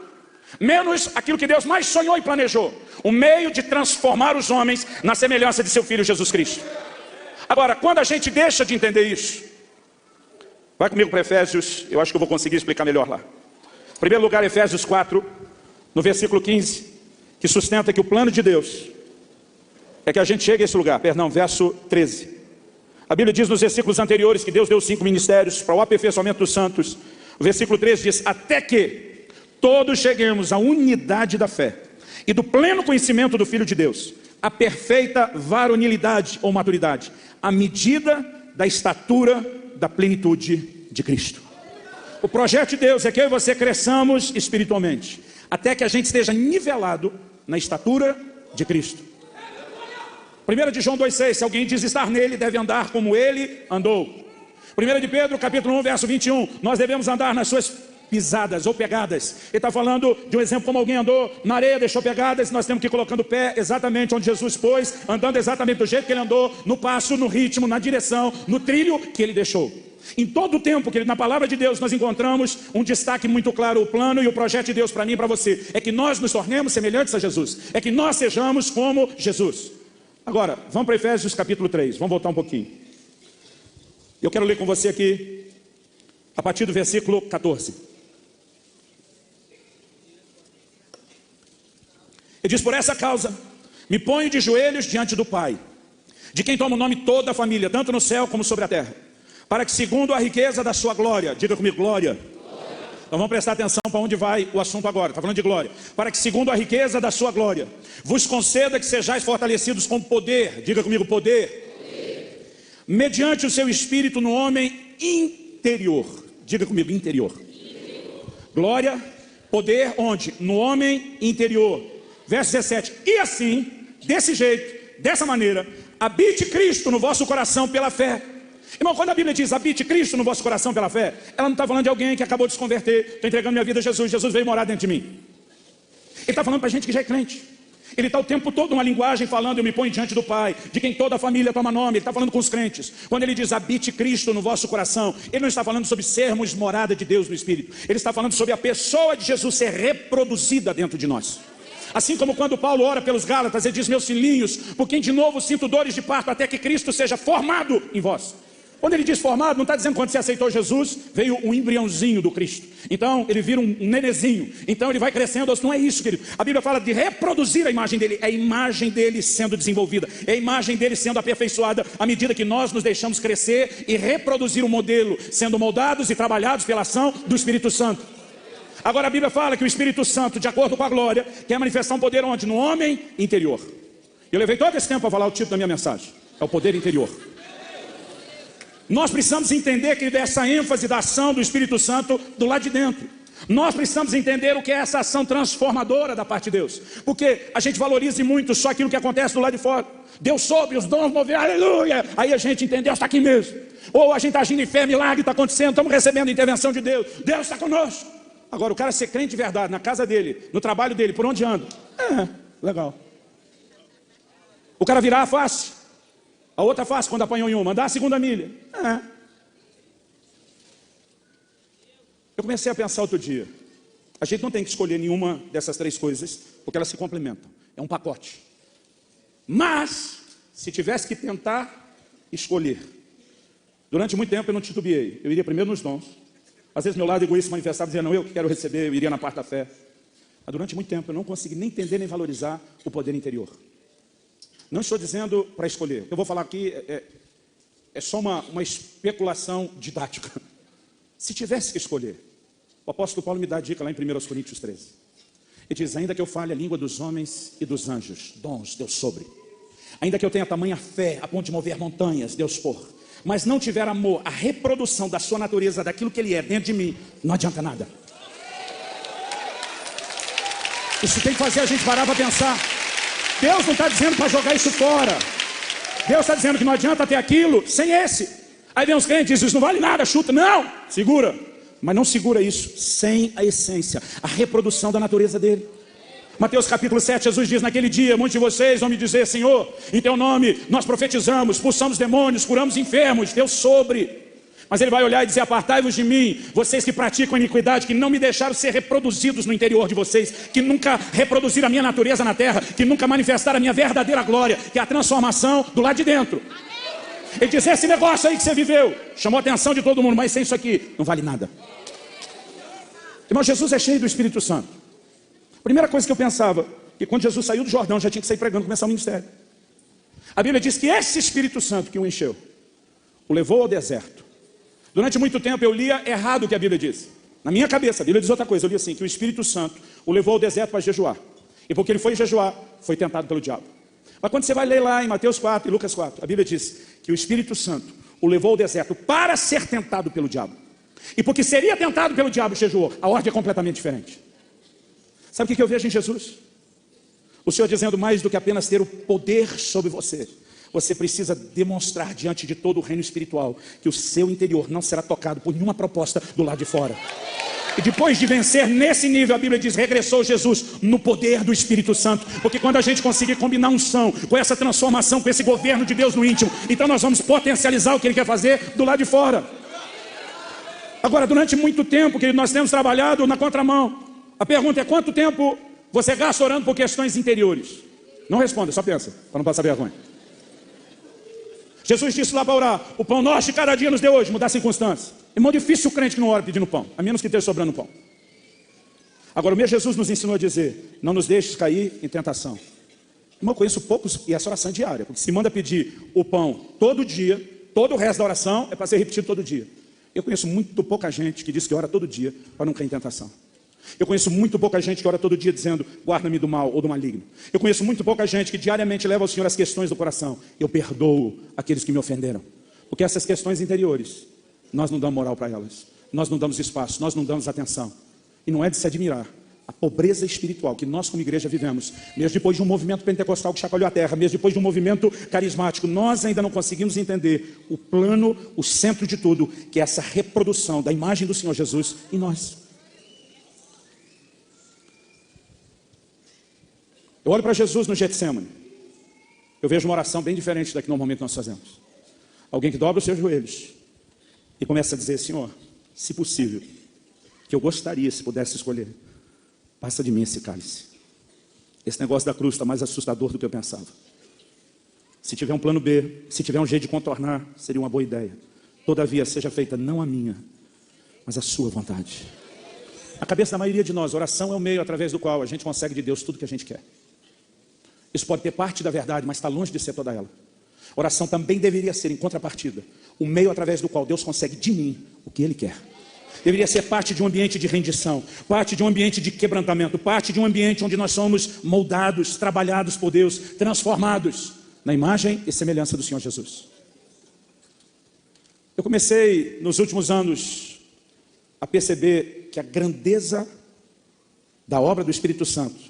menos aquilo que Deus mais sonhou e planejou. O meio de transformar os homens na semelhança de seu Filho Jesus Cristo. Agora, quando a gente deixa de entender isso, vai comigo para Efésios, eu acho que eu vou conseguir explicar melhor lá. Em primeiro lugar, Efésios 4, no versículo 15, que sustenta que o plano de Deus é que a gente chegue a esse lugar, verso 13. A Bíblia diz nos versículos anteriores que Deus deu 5 ministérios para o aperfeiçoamento dos santos. O versículo 3 diz: até que todos cheguemos à unidade da fé e do pleno conhecimento do Filho de Deus, a perfeita varonilidade ou maturidade, à medida da estatura da plenitude de Cristo. O projeto de Deus é que eu e você cresçamos espiritualmente, até que a gente esteja nivelado na estatura de Cristo. 1 de João 2,6, se alguém diz estar nele, deve andar como ele andou. 1 de Pedro, capítulo 1, verso 21, nós devemos andar nas suas pisadas ou pegadas. Ele está falando de um exemplo como alguém andou na areia, deixou pegadas, nós temos que ir colocando o pé exatamente onde Jesus pôs, andando exatamente do jeito que ele andou, no passo, no ritmo, na direção, no trilho que ele deixou. Em todo o tempo que na palavra de Deus nós encontramos um destaque muito claro, o plano e o projeto de Deus para mim e para você, é que nós nos tornemos semelhantes a Jesus, é que nós sejamos como Jesus. Agora, vamos para Efésios capítulo 3, vamos voltar um pouquinho. Eu quero ler com você aqui, a partir do versículo 14. Ele diz: por essa causa, me ponho de joelhos diante do Pai, de quem toma o nome toda a família, tanto no céu como sobre a terra, para que segundo a riqueza da sua glória, diga comigo, glória. Então vamos prestar atenção para onde vai o assunto agora, está falando de glória. Para que segundo a riqueza da sua glória, vos conceda que sejais fortalecidos com poder, diga comigo, poder, mediante o seu espírito no homem interior, diga comigo, interior. Glória, poder, onde? No homem interior. Verso 17, e assim, desse jeito, dessa maneira, habite Cristo no vosso coração pela fé. Irmão, quando a Bíblia diz habite Cristo no vosso coração pela fé, ela não está falando de alguém que acabou de se converter, estou entregando minha vida a Jesus, Jesus veio morar dentro de mim. Ele está falando para gente que já é crente. Ele está o tempo todo numa linguagem falando, eu me ponho diante do Pai, de quem toda a família toma nome. Ele está falando com os crentes. Quando ele diz habite Cristo no vosso coração, ele não está falando sobre sermos morada de Deus no Espírito. Ele está falando sobre a pessoa de Jesus ser reproduzida dentro de nós. Assim como quando Paulo ora pelos Gálatas, ele diz, meus filhinhos, por quem de novo sinto dores de parto, até que Cristo seja formado em vós. Quando ele diz formado, não está dizendo que quando você aceitou Jesus, veio um embriãozinho do Cristo. Então ele vira um nenezinho. Então ele vai crescendo. Não é isso, querido. A Bíblia fala de reproduzir a imagem dele. É a imagem dele sendo desenvolvida. É a imagem dele sendo aperfeiçoada à medida que nós nos deixamos crescer e reproduzir o modelo, sendo moldados e trabalhados pela ação do Espírito Santo. Agora a Bíblia fala que o Espírito Santo, de acordo com a glória, quer manifestar um poder onde? No homem interior. Eu levei todo esse tempo para falar o título da minha mensagem. É o poder interior. Nós precisamos entender que dessa ênfase da ação do Espírito Santo do lado de dentro. Nós precisamos entender o que é essa ação transformadora da parte de Deus. Porque a gente valoriza muito só aquilo que acontece do lado de fora. Deus soube, os dons moveram, aleluia. Aí a gente entende, Deus está aqui mesmo. Ou a gente está agindo em fé, milagre está acontecendo, estamos recebendo a intervenção de Deus. Deus está conosco. Agora o cara ser crente de verdade, na casa dele, no trabalho dele, por onde anda. Legal. O cara virar a face. A outra face quando apanhou em uma, andar a segunda milha. Eu comecei a pensar outro dia. A gente não tem que escolher nenhuma dessas três coisas, porque elas se complementam. É um pacote. Mas, se tivesse que tentar escolher, durante muito tempo eu não titubeei. Eu iria primeiro nos dons. Às vezes meu lado egoísta manifestava, dizia, não, eu que quero receber, eu iria na parte da fé. Mas durante muito tempo eu não consegui nem entender, nem valorizar o poder interior. Não estou dizendo para escolher. Eu vou falar aqui, é só uma especulação didática. Se tivesse que escolher, o apóstolo Paulo me dá a dica lá em 1 Coríntios 13. Ele diz, ainda que eu fale a língua dos homens e dos anjos, dons, Deus sobre. Ainda que eu tenha tamanha fé, a ponto de mover montanhas, Deus por. Mas não tiver amor, a reprodução da sua natureza, daquilo que ele é dentro de mim, não adianta nada. Isso tem que fazer a gente parar para pensar. Deus não está dizendo para jogar isso fora. Deus está dizendo que não adianta ter aquilo sem esse. Aí vem uns crentes e dizem, isso não vale nada, chuta. Não, segura. Mas não segura isso sem a essência, a reprodução da natureza dele. Mateus capítulo 7, Jesus diz, naquele dia, muitos de vocês vão me dizer, Senhor, em teu nome nós profetizamos, expulsamos demônios, curamos enfermos, Deus sobre. Mas ele vai olhar e dizer, apartai-vos de mim, vocês que praticam iniquidade, que não me deixaram ser reproduzidos no interior de vocês, que nunca reproduziram a minha natureza na terra, que nunca manifestaram a minha verdadeira glória, que é a transformação do lado de dentro. Ele diz, esse negócio aí que você viveu, chamou a atenção de todo mundo, mas sem isso aqui, não vale nada. Irmão, Jesus é cheio do Espírito Santo. Primeira coisa que eu pensava, que quando Jesus saiu do Jordão, já tinha que sair pregando, começar o ministério. A Bíblia diz que esse Espírito Santo que o encheu, o levou ao deserto. Durante muito tempo eu lia errado o que a Bíblia diz. Na minha cabeça, a Bíblia diz outra coisa. Eu li assim, que o Espírito Santo o levou ao deserto para jejuar. E porque ele foi jejuar, foi tentado pelo diabo. Mas quando você vai ler lá em Mateus 4 e Lucas 4, a Bíblia diz que o Espírito Santo o levou ao deserto para ser tentado pelo diabo. E porque seria tentado pelo diabo, jejuou. A ordem é completamente diferente. Sabe o que eu vejo em Jesus? O Senhor dizendo mais do que apenas ter o poder sobre você. Você precisa demonstrar diante de todo o reino espiritual que o seu interior não será tocado por nenhuma proposta do lado de fora. E depois de vencer nesse nível, a Bíblia diz, regressou Jesus no poder do Espírito Santo. Porque quando a gente conseguir combinar unção com essa transformação, com esse governo de Deus no íntimo, então nós vamos potencializar o que Ele quer fazer do lado de fora. Agora, durante muito tempo, querido, nós temos trabalhado na contramão. A pergunta é, quanto tempo você gasta orando por questões interiores? Não responda, só pensa, para não passar vergonha. Jesus disse lá para orar, o pão nosso de cada dia nos deu hoje, mudar a circunstância. É muito difícil o crente que não ora pedindo pão, a menos que esteja sobrando pão. Agora, o mesmo Jesus nos ensinou a dizer, não nos deixes cair em tentação. Eu conheço poucos, e essa oração é diária, porque se manda pedir o pão todo dia, todo o resto da oração é para ser repetido todo dia. Eu conheço muito pouca gente que diz que ora todo dia para não cair em tentação. Eu conheço muito pouca gente que ora todo dia dizendo, guarda-me do mal ou do maligno. Eu conheço muito pouca gente que diariamente leva ao Senhor as questões do coração. Eu perdoo aqueles que me ofenderam. Porque essas questões interiores, nós não damos moral para elas. Nós não damos espaço, nós não damos atenção. E não é de se admirar a pobreza espiritual que nós como igreja vivemos. Mesmo depois de um movimento pentecostal que chacoalhou a terra, mesmo depois de um movimento carismático, nós ainda não conseguimos entender o plano, o centro de tudo, que é essa reprodução da imagem do Senhor Jesus em nós. Eu olho para Jesus no Getsemane. Eu vejo uma oração bem diferente da que normalmente nós fazemos. Alguém que dobra os seus joelhos e começa a dizer, Senhor, se possível, que eu gostaria, se pudesse escolher, passa de mim esse cálice. Esse negócio da cruz está mais assustador do que eu pensava. Se tiver um plano B, se tiver um jeito de contornar, seria uma boa ideia. Todavia, seja feita não a minha, mas a sua vontade. Na cabeça da maioria de nós, oração é o meio através do qual a gente consegue de Deus tudo que a gente quer. Isso pode ter parte da verdade, mas está longe de ser toda ela. Oração também deveria ser, em contrapartida, o meio através do qual Deus consegue de mim o que Ele quer. Deveria ser parte de um ambiente de rendição, parte de um ambiente de quebrantamento, parte de um ambiente onde nós somos moldados, trabalhados por Deus, transformados na imagem e semelhança do Senhor Jesus. Eu comecei nos últimos anos a perceber que a grandeza da obra do Espírito Santo,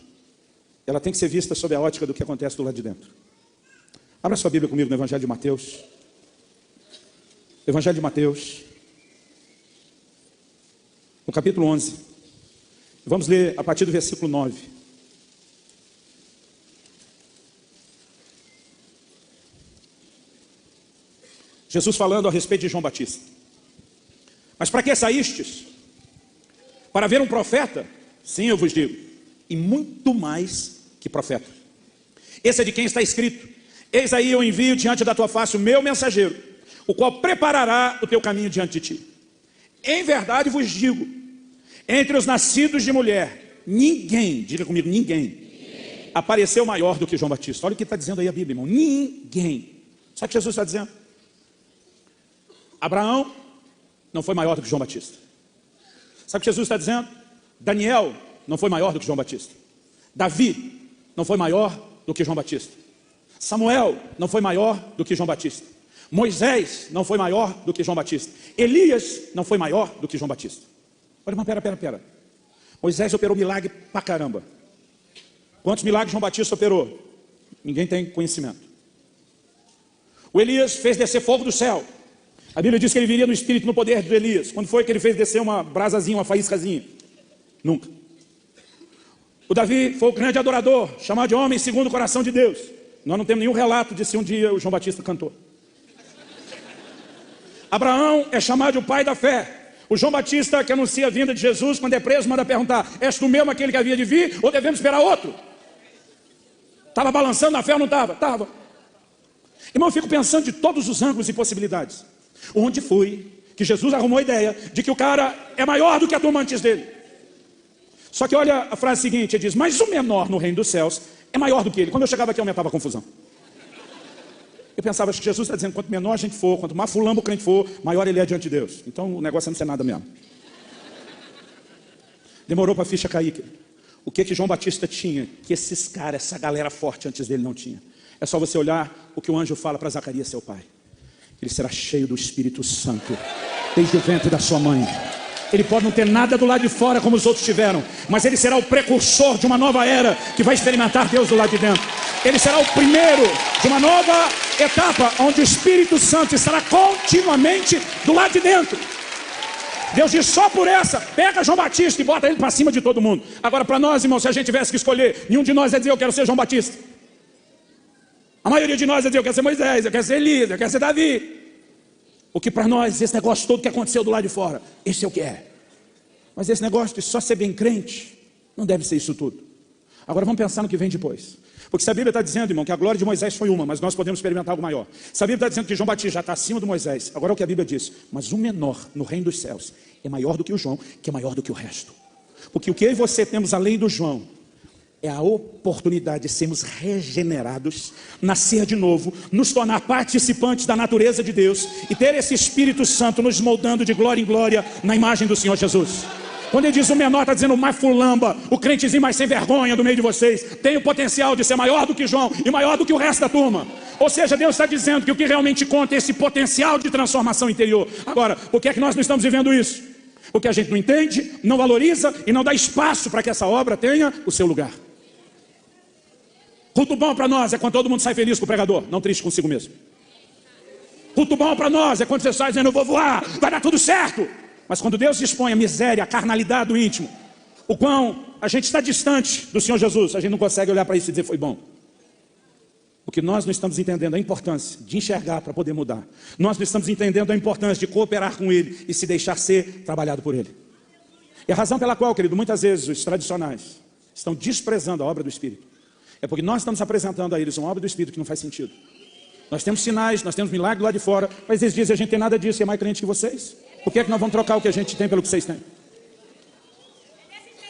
ela tem que ser vista sob a ótica do que acontece do lado de dentro. Abra sua Bíblia comigo no Evangelho de Mateus. Evangelho de Mateus, no capítulo 11. Vamos ler a partir do versículo 9. Jesus falando a respeito de João Batista. Mas para que saístes? Para ver um profeta? Sim, eu vos digo. E muito mais que profeta. Esse é de quem está escrito: eis aí eu envio diante da tua face o meu mensageiro, o qual preparará o teu caminho diante de ti. Em verdade vos digo, entre os nascidos de mulher, ninguém, diga comigo, ninguém, apareceu maior do que João Batista. Olha o que está dizendo aí a Bíblia, irmão. Ninguém. Sabe o que Jesus está dizendo? Abraão não foi maior do que João Batista. Sabe o que Jesus está dizendo? Daniel não foi maior do que João Batista. Davi não foi maior do que João Batista. Samuel não foi maior do que João Batista. Moisés não foi maior do que João Batista. Elias não foi maior do que João Batista. Olha, mas pera. Moisés operou milagre pra caramba. Quantos milagres João Batista operou? Ninguém tem conhecimento. O Elias fez descer fogo do céu. A Bíblia diz que ele viria no espírito, no poder de Elias. Quando foi que ele fez descer uma brasazinha, uma faíscazinha? Nunca. O Davi foi o grande adorador, chamado de homem segundo o coração de Deus. Nós não temos nenhum relato de se um dia o João Batista cantou. Abraão é chamado de o pai da fé. O João Batista, que anuncia a vinda de Jesus, quando é preso, manda perguntar: és tu mesmo aquele que havia de vir, ou devemos esperar outro? Estava balançando na fé ou não estava? Estava. Irmão, eu fico pensando de todos os ângulos e possibilidades. Onde foi que Jesus arrumou a ideia de que o cara é maior do que a turma antes dele? Só que olha a frase seguinte, ele diz: mas o menor no reino dos céus é maior do que ele. Quando eu chegava aqui aumentava a confusão. Eu pensava, acho que Jesus está dizendo, quanto menor a gente for, quanto mais fulano o crente for, maior ele é diante de Deus. Então o negócio é não ser nada mesmo. Demorou para a ficha cair. O que João Batista tinha, que esses caras, essa galera forte antes dele não tinha. É só você olhar o que o anjo fala para Zacarias, seu pai. Ele será cheio do Espírito Santo, desde o ventre da sua mãe. Ele pode não ter nada do lado de fora como os outros tiveram, mas ele será o precursor de uma nova era que vai experimentar Deus do lado de dentro. Ele será o primeiro de uma nova etapa onde o Espírito Santo estará continuamente do lado de dentro. Deus diz, só por essa, pega João Batista e bota ele para cima de todo mundo. Agora para nós, irmãos, se a gente tivesse que escolher, nenhum de nós ia dizer, eu quero ser João Batista. A maioria de nós ia dizer, eu quero ser Moisés, eu quero ser Elias, eu quero ser Davi. O que para nós, esse negócio todo que aconteceu do lado de fora, esse é o que é. Mas esse negócio de só ser bem crente, não deve ser isso tudo. Agora vamos pensar no que vem depois. Porque se a Bíblia está dizendo, irmão, que a glória de Moisés foi uma, mas nós podemos experimentar algo maior. Se a Bíblia está dizendo que João Batista já está acima do Moisés, agora é o que a Bíblia diz. Mas o menor no reino dos céus é maior do que o João, que é maior do que o resto. Porque o que eu e você temos além do João é a oportunidade de sermos regenerados, nascer de novo, nos tornar participantes da natureza de Deus e ter esse Espírito Santo nos moldando de glória em glória na imagem do Senhor Jesus. Quando ele diz o menor, está dizendo o mais fulamba, o crentezinho mais sem vergonha do meio de vocês, tem o potencial de ser maior do que João e maior do que o resto da turma. Ou seja, Deus está dizendo que o que realmente conta é esse potencial de transformação interior. Agora, por que é que nós não estamos vivendo isso? Porque a gente não entende, não valoriza e não dá espaço para que essa obra tenha o seu lugar. Culto bom para nós é quando todo mundo sai feliz com o pregador, não triste consigo mesmo. Culto bom para nós é quando você sai dizendo, eu vou voar, vai dar tudo certo. Mas quando Deus dispõe a miséria, a carnalidade do íntimo, o quão a gente está distante do Senhor Jesus, a gente não consegue olhar para isso e dizer foi bom. Porque nós não estamos entendendo a importância de enxergar para poder mudar. Nós não estamos entendendo a importância de cooperar com Ele e se deixar ser trabalhado por Ele. E a razão pela qual, querido, muitas vezes os tradicionais estão desprezando a obra do Espírito é porque nós estamos apresentando a eles uma obra do Espírito que não faz sentido. Nós temos sinais, nós temos milagre lá de fora, mas eles dizem a gente tem nada disso e é mais crente que vocês. Por que é que nós vamos trocar o que a gente tem pelo que vocês têm?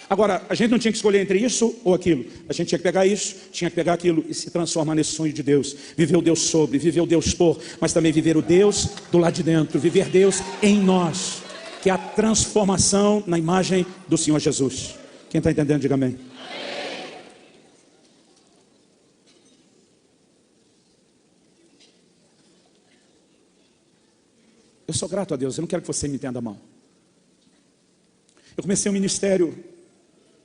Agora, a gente não tinha que escolher entre isso ou aquilo. A gente tinha que pegar isso, tinha que pegar aquilo e se transformar nesse sonho de Deus. Viver o Deus sobre, viver o Deus por, mas também viver o Deus do lado de dentro. Viver Deus em nós, que é a transformação na imagem do Senhor Jesus. Quem está entendendo, diga amém. Eu sou grato a Deus, eu não quero que você me entenda mal. Eu comecei um ministério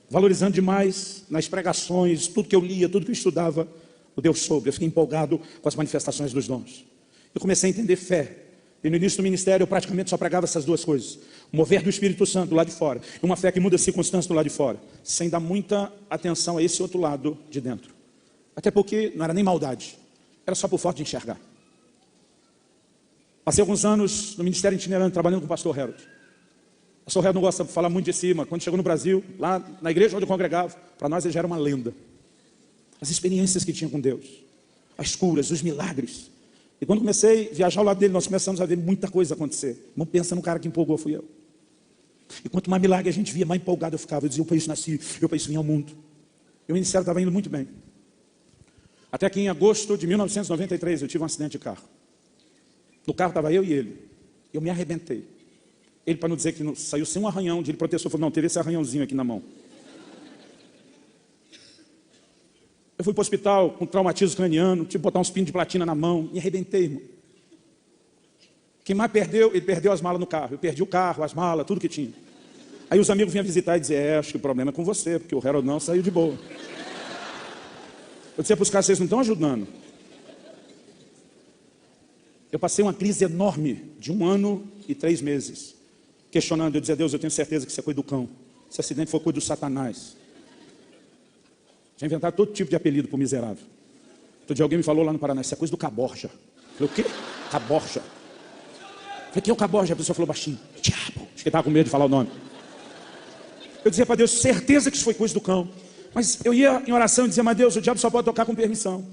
valorizando demais nas pregações, tudo que eu lia, tudo que eu estudava, o Deus sobre. Eu fiquei empolgado com as manifestações dos dons. Eu comecei a entender fé. E no início do ministério eu praticamente só pregava essas duas coisas. O mover do Espírito Santo do lado de fora e uma fé que muda as circunstâncias do lado de fora. Sem dar muita atenção a esse outro lado de dentro. Até porque não era nem maldade. Era só por falta de enxergar. Passei alguns anos no ministério itinerante, trabalhando com o pastor Harold. O pastor Harold não gosta de falar muito de cima. Quando chegou no Brasil, lá na igreja onde eu congregava, para nós ele já era uma lenda. As experiências que tinha com Deus, as curas, os milagres. E quando comecei a viajar ao lado dele, nós começamos a ver muita coisa acontecer. Não pensa no cara que empolgou, fui eu. E quanto mais milagre a gente via, mais empolgado eu ficava. Eu dizia, eu para isso nasci, eu para isso vim ao mundo. E o ministério estava indo muito bem. Até que em agosto de 1993 eu tive um acidente de carro. No carro estava eu e ele. Eu me arrebentei. Ele, para não dizer que não, saiu sem um arranhão, de ele protestou, falou, não, teve esse arranhãozinho aqui na mão. Eu fui para o hospital com traumatismo craniano, tive que botar uns pinos de platina na mão, me arrebentei, irmão. Quem mais perdeu, ele perdeu as malas no carro. Eu perdi o carro, as malas, tudo que tinha. Aí os amigos vinham visitar e dizer, acho que o problema é com você, porque o Harold não saiu de boa. Eu dizia para os caras, vocês não estão ajudando. Eu passei uma crise enorme de 1 ano e 3 meses, questionando. Eu dizia, Deus, eu tenho certeza que isso é coisa do cão. Esse acidente foi coisa do Satanás. Já inventaram todo tipo de apelido para o miserável. Outro dia alguém me falou lá no Paraná, isso é coisa do Caborja. Eu falei, o quê? Caborja. Eu falei, quem é o Caborja? A pessoa falou baixinho, diabo. Acho que ele estava com medo de falar o nome. Eu dizia para Deus, certeza que isso foi coisa do cão. Mas eu ia em oração e dizia, mas Deus, o diabo só pode tocar com permissão.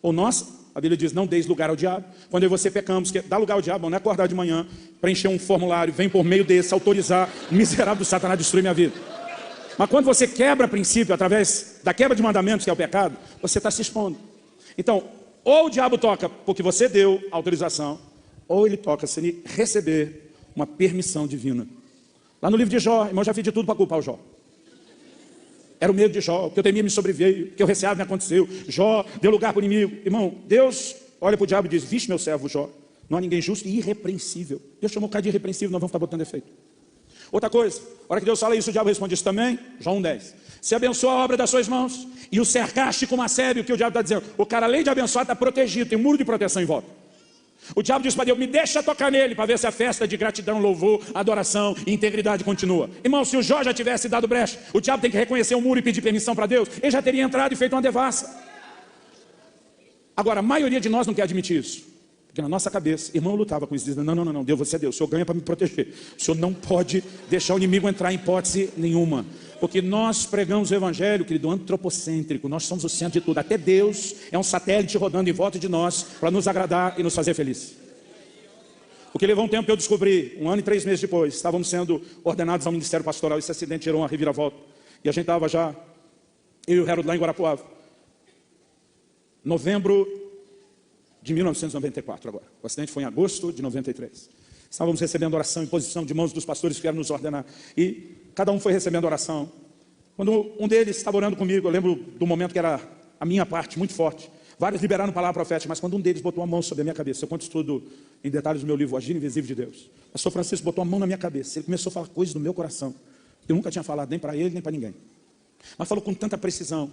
Ou nós, a Bíblia diz, não deis lugar ao diabo. Quando eu e você pecamos, que dá lugar ao diabo, não é acordar de manhã, preencher um formulário, vem por meio desse, autorizar o miserável do Satanás destruir minha vida. Mas quando você quebra princípio através da quebra de mandamentos, que é o pecado, você está se expondo. Então, Ou o diabo toca porque você deu autorização, ou ele toca se ele receber uma permissão divina. Lá no livro de Jó, irmão, já fiz de tudo para culpar o Jó. Era o medo de Jó, o que eu temia me sobreveio, o que eu receava me aconteceu. Jó deu lugar para o inimigo. Irmão, Deus olha para o diabo e diz: vixe, meu servo Jó, não há ninguém justo e irrepreensível. Deus chamou o cara de irrepreensível, nós vamos ficar botando defeito. Outra coisa, a hora que Deus fala isso, o diabo responde isso também. João 1,10. Se abençoa a obra das suas mãos e o cercaste com uma sebe, o que o diabo está dizendo? O cara, além de abençoar, está protegido, tem um muro de proteção em volta. O diabo diz para Deus: me deixa tocar nele, para ver se a festa de gratidão, louvor, adoração e integridade continua. Irmão, se o Jó já tivesse dado brecha, o diabo tem que reconhecer o muro e pedir permissão para Deus, ele já teria entrado e feito uma devassa. Agora, a maioria de nós não quer admitir isso. Porque na nossa cabeça, irmão, eu lutava com isso, dizendo: não, Deus, você é Deus, o Senhor ganha para me proteger. O Senhor não pode deixar o inimigo entrar em hipótese nenhuma. Porque nós pregamos o evangelho, querido, antropocêntrico, nós somos o centro de tudo. Até Deus é um satélite rodando em volta de nós para nos agradar e nos fazer felizes. O que levou um tempo que eu descobri, 1 ano e 3 meses depois, estávamos sendo ordenados ao ministério pastoral, esse acidente gerou uma reviravolta. E a gente estava já, eu e o Harold lá em Guarapuava. Novembro de 1994 agora. O acidente foi em agosto de 93. Estávamos recebendo oração em posição de mãos dos pastores que vieram nos ordenar. E cada um foi recebendo oração. Quando um deles estava orando comigo, eu lembro do momento que era a minha parte, muito forte. Vários liberaram palavra profética, mas quando um deles botou a mão sobre a minha cabeça, eu conto isso tudo em detalhes do meu livro, O Agir Invisível de Deus. O pastor Francisco botou a mão na minha cabeça. Ele começou a falar coisas do meu coração, que eu nunca tinha falado nem para ele, nem para ninguém. Mas falou com tanta precisão.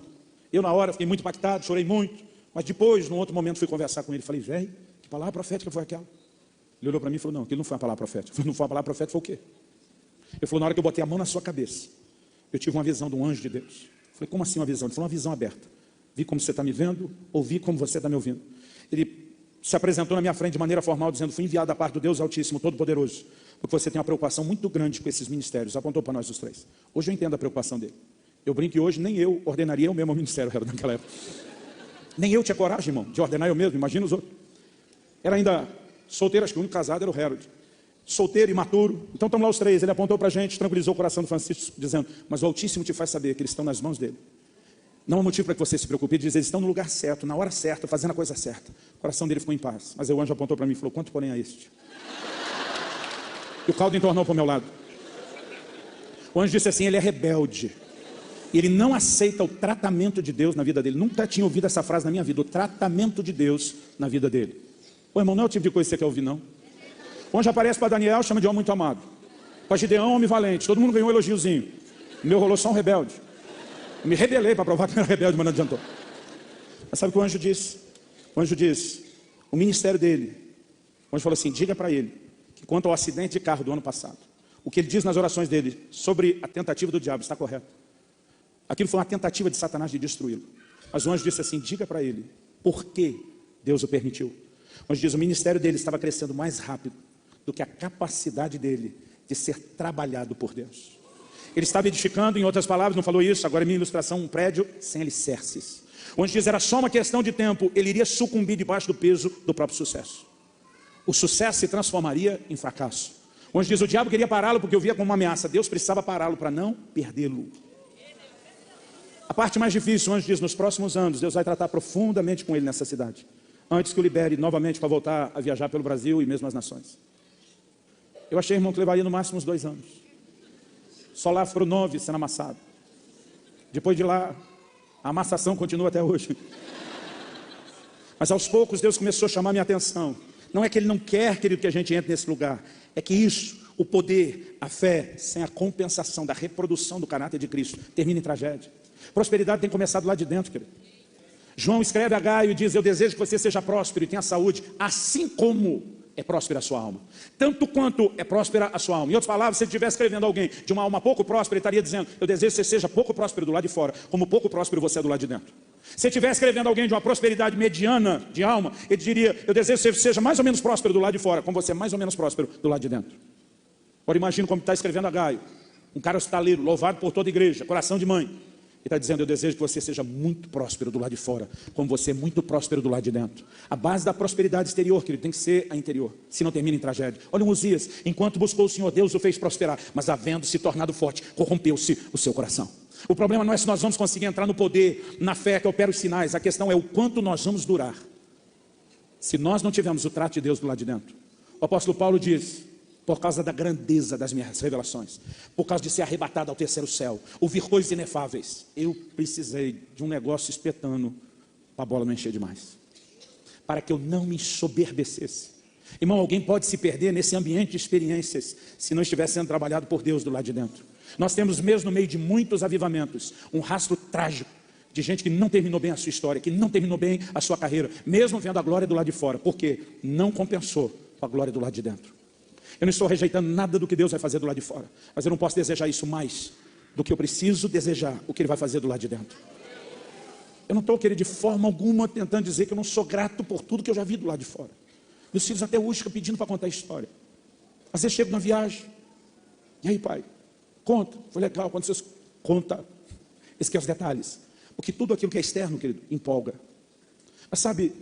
Eu na hora fiquei muito impactado, chorei muito. Mas depois, num outro momento, fui conversar com ele. Falei: velho, que palavra profética foi aquela? Ele olhou para mim e falou: não, aquilo não foi uma palavra profética. Eu falei: não foi uma palavra profética, foi o quê? Ele falou: na hora que eu botei a mão na sua cabeça, eu tive uma visão de um anjo de Deus. Eu falei: como assim uma visão? Ele falou: uma visão aberta. Vi como você está me vendo, ouvi como você está me ouvindo. Ele se apresentou na minha frente de maneira formal, dizendo: fui enviado da parte do Deus Altíssimo, Todo-Poderoso, porque você tem uma preocupação muito grande com esses ministérios. Apontou para nós os três. Hoje eu entendo a preocupação dele. Eu brinco que hoje nem eu ordenaria o mesmo ministério naquela época. Nem eu tinha coragem, irmão, de ordenar eu mesmo, imagina os outros. Era ainda solteiro, acho que o único casado era o Harold. Solteiro, imaturo. Então estamos lá os três. Ele apontou para a gente, tranquilizou o coração do Francisco, dizendo: mas o Altíssimo te faz saber que eles estão nas mãos dele. Não há motivo para que você se preocupe. Ele diz: eles estão no lugar certo, na hora certa, fazendo a coisa certa. O coração dele ficou em paz. Mas aí o anjo apontou para mim e falou: quanto porém a este? E o caldo entornou para o meu lado. O anjo disse assim: ele é rebelde. E ele não aceita o tratamento de Deus na vida dele. Nunca tinha ouvido essa frase na minha vida: o tratamento de Deus na vida dele. Ô irmão, não é o tipo de coisa que você quer ouvir, não. O anjo aparece para Daniel, chama de homem muito amado. Para Gideão, homem valente. Todo mundo ganhou um elogiozinho. O meu rolou só um rebelde. Eu me rebelei para provar que eu era rebelde, mas não adiantou. Mas sabe o que o anjo disse? O anjo disse: o ministério dele. O anjo falou assim: diga para ele que quanto ao acidente de carro do ano passado, o que ele diz nas orações dele sobre a tentativa do diabo está correto. Aquilo foi uma tentativa de Satanás de destruí-lo. Mas o anjo disse assim: diga para ele por que Deus o permitiu. O anjo diz: o ministério dele estava crescendo mais rápido do que a capacidade dele de ser trabalhado por Deus. Ele estava edificando, em outras palavras, não falou isso, agora é minha ilustração, um prédio sem alicerces. O anjo diz: era só uma questão de tempo, ele iria sucumbir debaixo do peso do próprio sucesso. O sucesso se transformaria em fracasso. O anjo diz: o diabo queria pará-lo porque eu via como uma ameaça. Deus precisava pará-lo para não perdê-lo. A parte mais difícil, o anjo diz: nos próximos anos, Deus vai tratar profundamente com ele nessa cidade, antes que o libere novamente para voltar a viajar pelo Brasil e mesmo as nações. Eu achei, irmão, que levaria no máximo uns 2 anos. Só lá foram 9 sendo amassado. Depois de lá, a amassação continua até hoje. Mas aos poucos Deus começou a chamar minha atenção. Não é que Ele não quer, querido, que a gente entre nesse lugar. É que isso, o poder, a fé, sem a compensação da reprodução do caráter de Cristo, termina em tragédia. Prosperidade tem começado lá de dentro, querido. João escreve a Gaio e diz: eu desejo que você seja próspero e tenha saúde, assim como é próspera a sua alma. Tanto quanto é próspera a sua alma. Em outras palavras, se ele estiver escrevendo alguém de uma alma pouco próspera, ele estaria dizendo: eu desejo que você seja pouco próspero do lado de fora, como pouco próspero você é do lado de dentro. Se ele estiver escrevendo alguém de uma prosperidade mediana de alma, ele diria: eu desejo que você seja mais ou menos próspero do lado de fora, como você é mais ou menos próspero do lado de dentro. Agora imagine como está escrevendo a Gaio, um cara hospitaleiro, louvado por toda a igreja, coração de mãe. Ele está dizendo: eu desejo que você seja muito próspero do lado de fora, como você é muito próspero do lado de dentro. A base da prosperidade exterior, querido, tem que ser a interior, senão termina em tragédia. Olha o Uzias: enquanto buscou o Senhor, Deus o fez prosperar, mas havendo se tornado forte, corrompeu-se o seu coração. O problema não é se nós vamos conseguir entrar no poder, na fé que opera os sinais. A questão é o quanto nós vamos durar Se nós não tivermos o trato de Deus do lado de dentro, o apóstolo Paulo diz, por causa da grandeza das minhas revelações, por causa de ser arrebatado ao terceiro céu, ouvir coisas inefáveis, eu precisei de um negócio espetando para a bola não encher demais, para que eu não me ensoberbecesse. Irmão, alguém pode se perder nesse ambiente de experiências se não estiver sendo trabalhado por Deus do lado de dentro. Nós temos mesmo no meio de muitos avivamentos um rastro trágico de gente que não terminou bem a sua história, que não terminou bem a sua carreira, mesmo vendo a glória do lado de fora, porque não compensou com a glória do lado de dentro. Eu não estou rejeitando nada do que Deus vai fazer do lado de fora, mas eu não posso desejar isso mais do que eu preciso desejar o que Ele vai fazer do lado de dentro. Eu não estou, querido, de forma alguma tentando dizer que eu não sou grato por tudo que eu já vi do lado de fora. Meus filhos até hoje ficam pedindo para contar a história. Às vezes chego na viagem. E aí, pai? Conta. Foi legal. Aconteceu isso. Conta. Esses que são os detalhes. Porque tudo aquilo que é externo, querido, empolga. Mas sabe,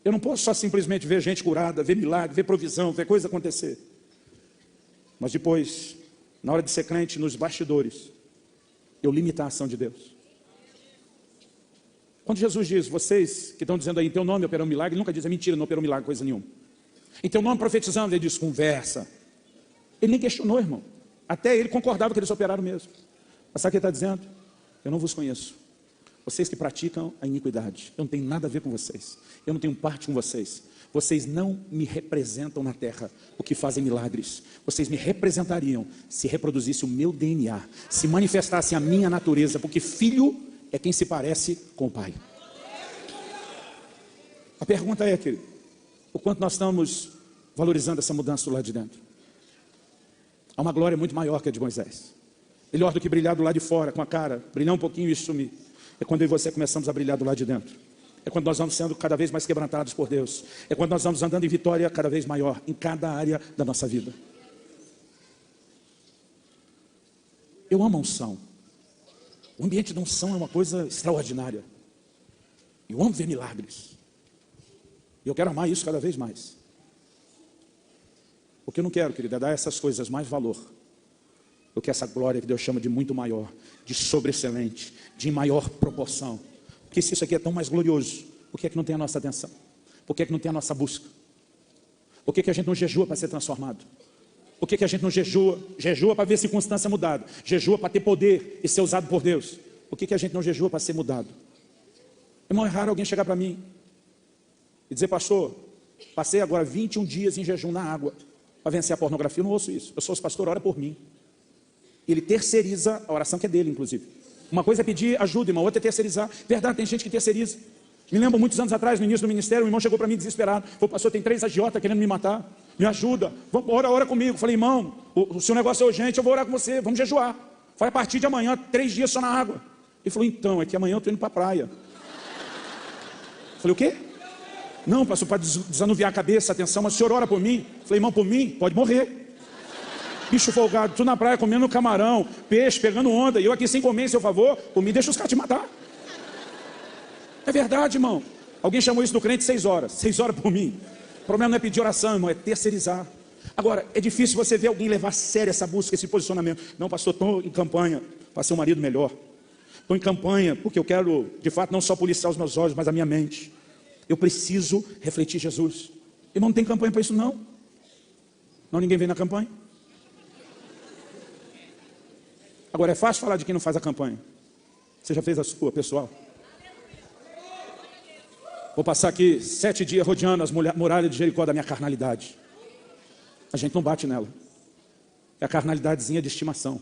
eu não posso só simplesmente ver gente curada, ver milagre, ver provisão, ver coisa acontecer. Mas depois, na hora de ser crente, nos bastidores, eu limitar a ação de Deus. Quando Jesus diz, vocês que estão dizendo aí, em teu nome operou um milagre, ele nunca diz, é mentira, não operou milagre, coisa nenhuma. Em teu nome profetizando, ele diz, conversa. Ele nem questionou, irmão. Até ele concordava que eles operaram mesmo. Mas sabe o que ele está dizendo? Eu não vos conheço. Vocês que praticam a iniquidade. Eu não tenho nada a ver com vocês. Eu não tenho parte com vocês. Vocês não me representam na terra, o que fazem milagres. Vocês me representariam se reproduzisse o meu DNA, se manifestasse a minha natureza, porque filho é quem se parece com o pai. A pergunta é, querido, o quanto nós estamos valorizando essa mudança do lado de dentro? Há uma glória muito maior que a de Moisés. Melhor do que brilhar do lado de fora, com a cara, brilhar um pouquinho e sumir. É quando eu e você começamos a brilhar do lado de dentro. É quando nós vamos sendo cada vez mais quebrantados por Deus. É quando nós vamos andando em vitória cada vez maior, em cada área da nossa vida. Eu amo a unção. O ambiente da unção é uma coisa extraordinária. Eu amo ver milagres. E eu quero amar isso cada vez mais. O que eu não quero, querida, é dar a essas coisas mais valor do que essa glória que Deus chama de muito maior, de sobreexcelente, de maior proporção. Porque se isso aqui é tão mais glorioso, por que é que não tem a nossa atenção? Por que é que não tem a nossa busca? Por que é que a gente não jejua para ser transformado? Por que é que a gente não jejua? Jejua para ver circunstância mudada. Jejua para ter poder e ser usado por Deus. Por que é que a gente não jejua para ser mudado? Irmão, é raro alguém chegar para mim e dizer, pastor, passei agora 21 dias em jejum na água para vencer a pornografia. Eu não ouço isso. Eu sou o pastor, ora por mim. Ele terceiriza a oração que é dele, inclusive. Uma coisa é pedir ajuda, irmão, outra é terceirizar. Verdade, tem gente que terceiriza. Me lembro muitos anos atrás, no início do ministério, um irmão chegou para mim desesperado. Falou, pastor, tem 3 agiotas querendo me matar. Me ajuda. Ora comigo. Falei, irmão, o seu negócio é urgente, eu vou orar com você. Vamos jejuar. Vai a partir de amanhã, 3 dias só na água. Ele falou, então, é que amanhã eu estou indo para a praia. Falei, o quê? Não, pastor, para desanuviar a cabeça, atenção, mas o senhor ora por mim? Falei, irmão, por mim? Pode morrer. Bicho folgado, tu na praia comendo camarão, peixe, pegando onda, e eu aqui sem comer em seu favor, por mim deixa os caras te matar. É verdade, irmão. Alguém chamou isso do crente 6 horas. 6 horas por mim. O problema não é pedir oração, irmão, é terceirizar. Agora, é difícil você ver alguém levar a sério essa busca, esse posicionamento. Não, pastor, estou em campanha para ser um marido melhor. Estou em campanha porque eu quero, de fato, não só policiar os meus olhos, mas a minha mente. Eu preciso refletir Jesus. Irmão, não tem campanha para isso, não. Não, ninguém vem na campanha. Agora, é fácil falar de quem não faz a campanha. Você já fez a sua, pessoal? Vou passar aqui 7 dias rodeando as muralhas de Jericó da minha carnalidade. A gente não bate nela. É a carnalidadezinha de estimação.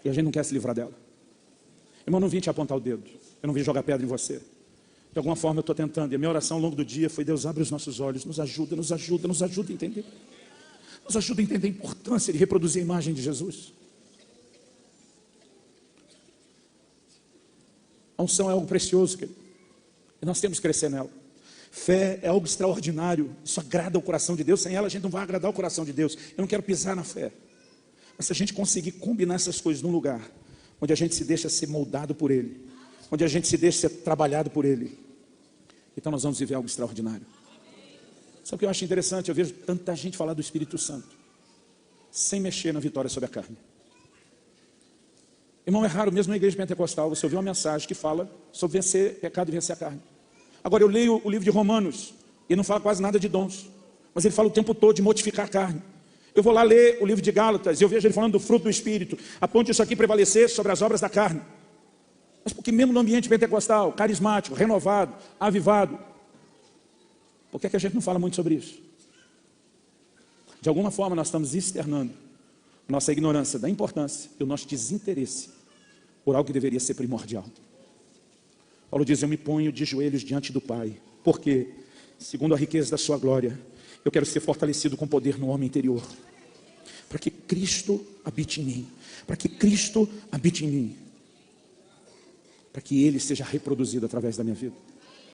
E a gente não quer se livrar dela. Irmão, não vim te apontar o dedo. Eu não vim jogar pedra em você. De alguma forma eu estou tentando. E a minha oração ao longo do dia foi, Deus, abre os nossos olhos. Nos ajuda, nos ajuda, nos ajuda a entender. Nos ajuda a entender a importância de reproduzir a imagem de Jesus. A unção é algo precioso, querido. E nós temos que crescer nela. Fé é algo extraordinário. Isso agrada o coração de Deus. Sem ela a gente não vai agradar o coração de Deus. Eu não quero pisar na fé. Mas se a gente conseguir combinar essas coisas num lugar onde a gente se deixa ser moldado por Ele, onde a gente se deixa ser trabalhado por Ele, então nós vamos viver algo extraordinário. Sabe o que eu acho interessante? Eu vejo tanta gente falar do Espírito Santo sem mexer na vitória sobre a carne. Irmão, é raro, mesmo na igreja pentecostal, você ouvir uma mensagem que fala sobre vencer pecado e vencer a carne. Agora eu leio o livro de Romanos, Ele não fala quase nada de dons, mas ele fala o tempo todo de mortificar a carne. Eu vou lá ler o livro de Gálatas e eu vejo ele falando do fruto do Espírito. Aponte isso aqui prevalecer sobre as obras da carne. Mas porque mesmo no ambiente pentecostal, carismático, renovado, avivado, por que é que a gente não fala muito sobre isso? De alguma forma nós estamos externando nossa ignorância da importância e o nosso desinteresse por algo que deveria ser primordial. Paulo diz, eu me ponho de joelhos diante do Pai, porque, segundo a riqueza da sua glória, eu quero ser fortalecido com poder no homem interior, para que Cristo habite em mim, para que Cristo habite em mim, para que Ele seja reproduzido através da minha vida.